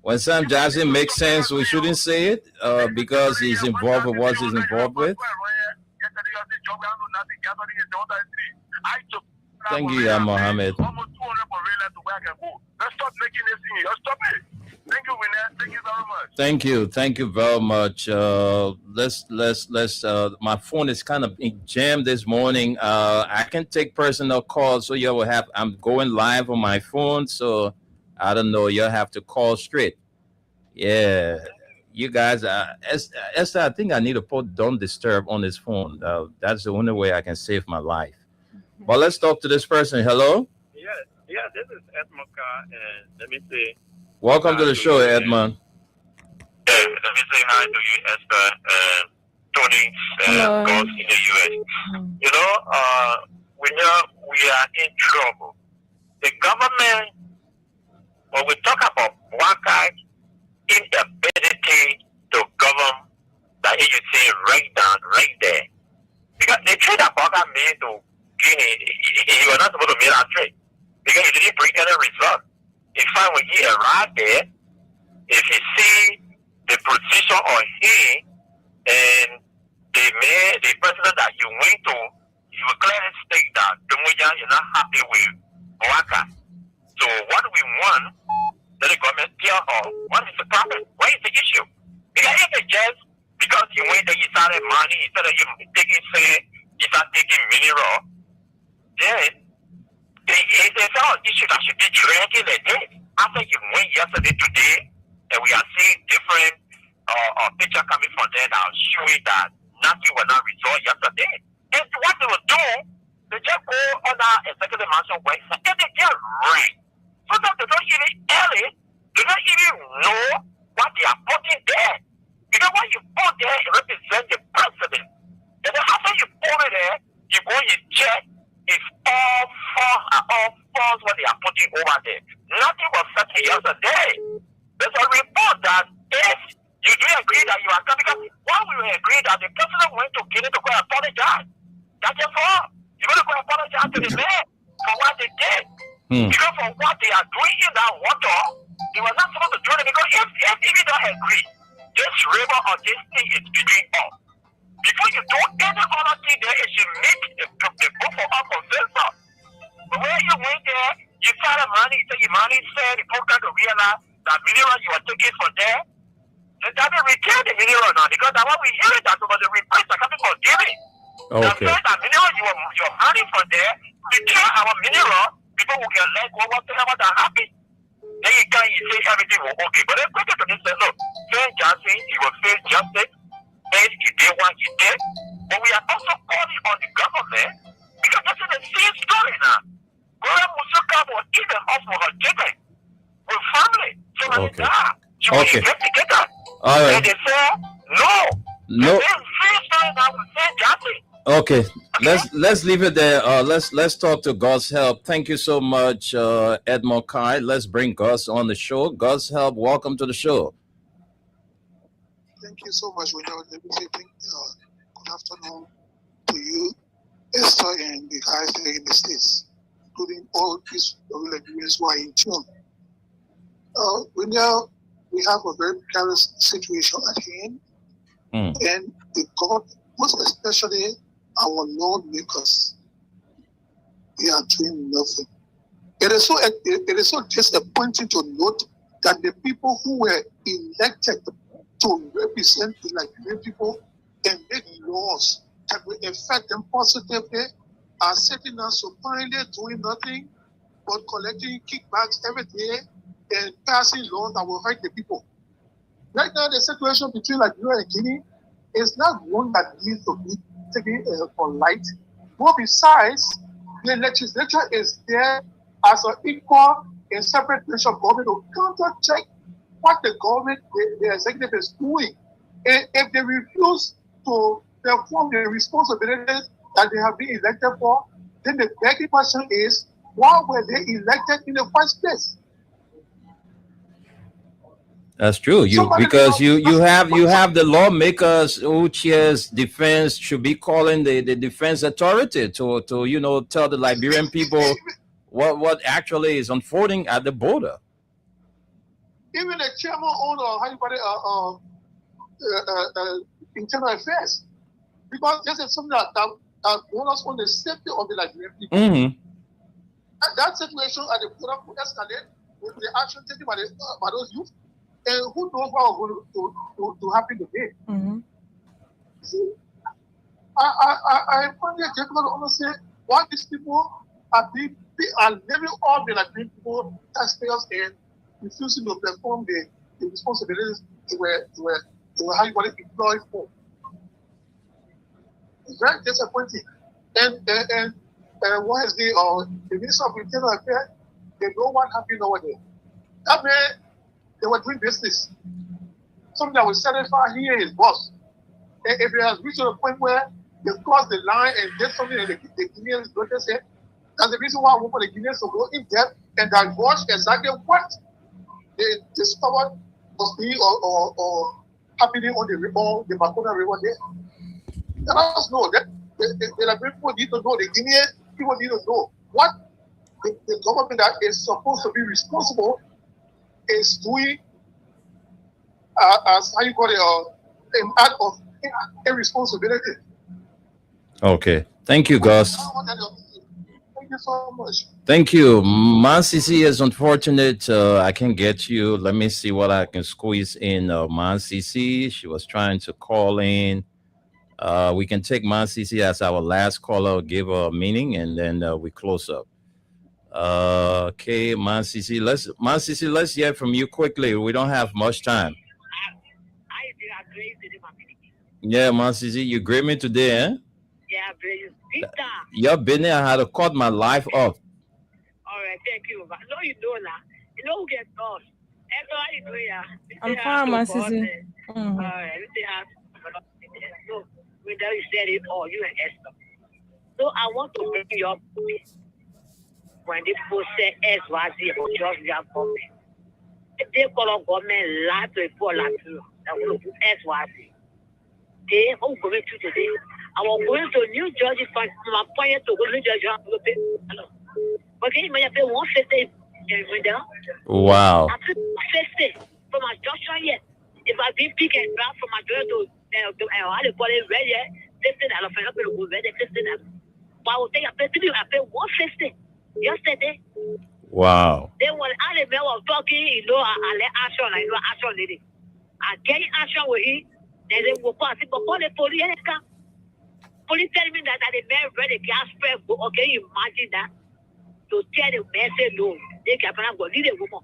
When Sam Johnson makes sense, we shouldn't say it because he's involved with what he's involved with. Thank you, Mohammed. Let's stop making this thing. Stop it. Thank you, Winner. Thank you very much. Thank you very much. Let's. My phone is kind of jammed this morning. I can take personal calls, so you will have. I'm going live on my phone, so I don't know. You'll have to call straight. Yeah, you guys. Esther, I think I need to put "Don't Disturb" on this phone. That's the only way I can save my life. But let's talk to this person. Hello. Yeah. This is Edmond Carr, and let me say. Welcome to the show, Edmond. Let me say hi to you, Esther, Tony, goes in the U.S. You know, we are in trouble. The government, when we talk about Bouakai inability to govern, that you say right there. Because the trade that Bouakai made to Guinea, he was not supposed to make that trade. Because he didn't bring any result. In fact, when he arrived there, if he see the position on him and the president that you went to, he will clearly state that Dumuya is not happy with Bouakai. So what we want, let the government tell her, what is the problem? What is the issue? Because if it's just because he went there, he started money, instead of him he started taking mineral, then it's all issue that should be dragging a day. After you went yesterday, today, and we are seeing different picture coming from there that are showing that nothing was not resolved yesterday. And what they will do, they just go on our executive mansion website and they get right. So that they don't even early, they don't even know what they are putting there. Because what you put there, it represents the president. And then after you put it there, you go and check. It's all false what they are putting over there. Nothing was settled yesterday. There's a report that if you do agree that you are coming, because one we will agree that the president went to Guinea to go and apologize. That's just all. You're going to go apologize to the man for what they did. Because for what they are doing in that water, they were not supposed to do it. Because if you don't agree, this river or this thing is between us. Before you do any other thing there, it should make the both for all consensus. But when you went there, you started money, you said your money said the program to realize that mineral you are taking from there, they doesn't return the mineral now because that's what we hear that over the requests are coming from giving. Okay. That mineral you're money from there, return our mineral, people will get like whatever that happen. Then you can say everything will okay. But then quickly to this say, look, St. Johnson, he will face justice. And he did what he did. But we are also calling on the government because this is the same story now. Gloria Mususka was even off for her children with family. So when they die, she was investigated. All right. And they said, no. No. The same story now with St. Johnson. Okay, let's leave it there. Let's talk to God's Help. Thank you so much, Edmond Kai. Let's bring Gus on the show. God's Help, welcome to the show. Thank you so much, William. Let me say good afternoon to you, Esther, and the guys there in the States, including all these Nigerians who are in tune. William, we have a very precarious situation at hand, and the government, most especially our lawmakers, they are doing nothing. It is so disappointing to note that the people who were elected to represent the Nigerian people and make laws that will affect them positively are sitting down supinely doing nothing but collecting kickbacks every day and passing laws that will hurt the people. Right now, the situation between Nigeria and Guinea is not one that needs to be taken for light. But besides, the legislature is there as an equal and separate branch of government to counter-check what the government, the executive is doing. And if they refuse to perform the responsibilities that they have been elected for, then the begging question is, why were they elected in the first place? That's true. You have the lawmakers who chairs defense should be calling the defense authority to tell the Liberian people what actually is unfolding at the border. Even the chairman on internal affairs, because this is something that borders on the safety of the Liberian people. And that situation at the border could escalate with the action taken by those youth. And who knows what was going to happen today? See, I find it difficult to understand why these people are living all the Nigerian people, taxpayers, and refusing to perform the responsibilities they were employed for. It's very disappointing. And what is the Minister of Internal Affairs? They don't want happy nowadays. That means they were doing business. Something that will satisfy here his boss. And if it has reached to the point where they cross the line and did something that the Guineans don't say, that's the reason why I want for the Guineans to go in depth and divulge exactly what they discovered was being or happening on the Makona River there. Let us know that the people need to know, the Guinean people need to know what the government that is supposed to be responsible is doing as how you call it an act of irresponsibility. Okay. Thank you, Gus. Thank you so much. Thank you. Mansisi is unfortunate. I can get you. Let me see what I can squeeze in. Mansisi, she was trying to call in. We can take Mansisi as our last caller, give her a meaning, and then we close up. Okay, Mansisi, let's hear from you quickly. We don't have much time. Yeah, Mansisi, you greet me today, eh? Yeah, Your business, I had to cut my life off. All right, thank you. But no, you know now. You know who gets lost. I'm fine, Mansisi. All right, so we said it all, you and Esther. So I want to bring you up when the people say SYZ or just their government. They call our government lie to report like you. That will do SYZ. They are going to today. I was going to New Jersey from my point to go to New Jersey. But can you imagine if 150 Wow. I feel 50 from my junction yet. If I be pick and grab from my girl to how the body ready, $50 for help to go ready, $50. But I will take a pay to you, I pay 150 yesterday. Wow. Then when I was talking, I let action, action lady. I get action with him, then they will pass it, but for the police, police tell me that the man read the gas spray. Okay, imagine that. To tell the man say no, they can't go leave the woman.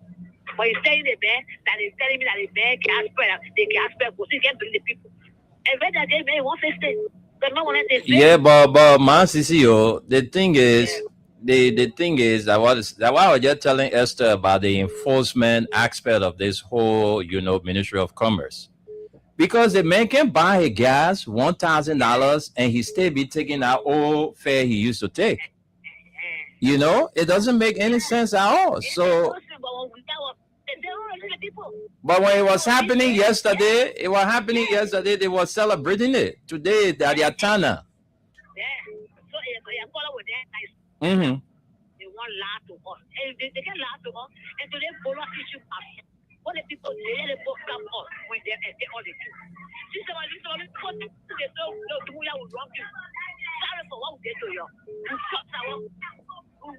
But he's telling the man that he's telling me that the man gas spray, the gas spray, because he can't bring the people. And when that day, man, 150. The man wanted to say. Yeah, but Mansisi, the thing is, the thing is that what I was just telling Esther about the enforcement aspect of this whole, Ministry of Commerce. Because the man can buy a gas $1,000 and he still be taking that old fare he used to take. It doesn't make any sense at all. So But when it was happening yesterday, they were celebrating it. Today, they are the Atana. Mm-hmm. They want lie to us. And they can lie to us. And so they follow issue up. What the people say, they both come up when they all the truth. This is what they don't know who will wrong you. Sorry for what they do you. You shut our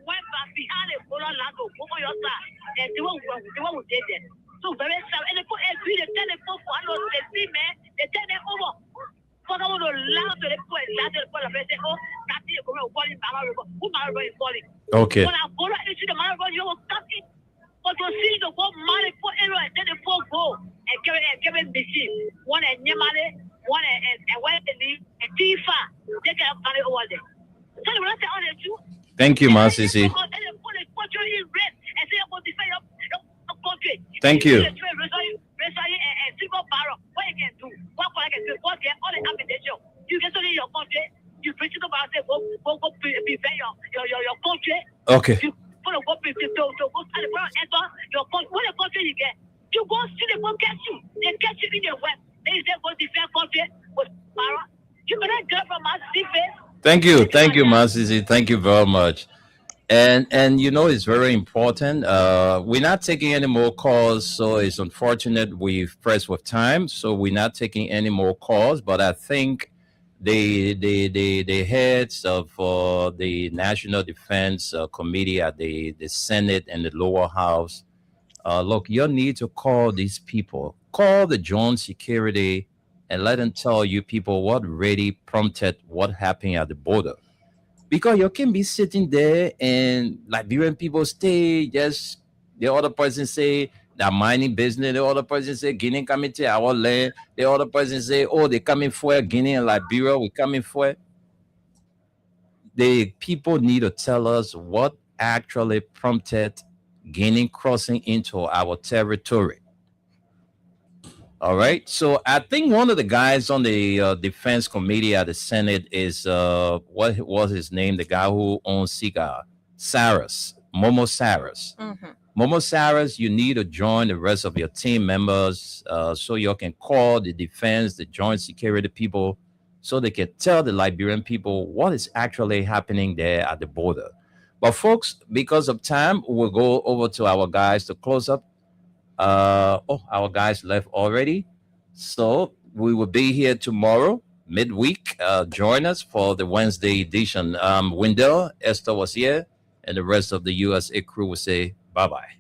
went back behind the follow lie to over your side. And they won't did that. So very sad. And they put every the telephone for us, they see man, they turn them over. For the one who loud to the point, loud to the point of it, oh, that's it, go calling Malaribo. Who Malaribo is calling? Okay. When I follow into the Malaribo, you will cut it. But to see the one money for error and then the four go and give it machine. One and Yamale, one and where they leave, and Tifa, they can have money over there. Tell you what I say on the two. Thank you, Masisi. Thank you. Okay. You go see the go catch you. They catch you in your web. They say go defend country with power. You better get from us, Thank you, Masisi. Thank you very much. And you know, it's very important. We're not taking any more calls, so it's unfortunate we've pressed with time, so we're not taking any more calls. But I think the heads of the National Defense Committee at the Senate and the lower house, look, you need to call these people, call the Joint Security, and let them tell you people what really prompted what happened at the border. Because you can be sitting there and Liberian people stay, just the other person say they're mining business, the other person say Guinea coming to our land, the other person say, oh, they're coming for Guinea and Liberia, we're coming for it. The people need to tell us what actually prompted Guinea crossing into our territory. All right. So I think one of the guys on the defense committee at the Senate is what was his name? The guy who owns Cigar, Saras, Momo Saras. Mm-hmm. Momo Saras, you need to join the rest of your team members so you can call the defense, the joint security people, so they can tell the Liberian people what is actually happening there at the border. But folks, because of time, we'll go over to our guys to close up. Our guys left already. So we will be here tomorrow, midweek. Join us for the Wednesday edition. Wendell, Esther was here, and the rest of the USA crew will say bye-bye.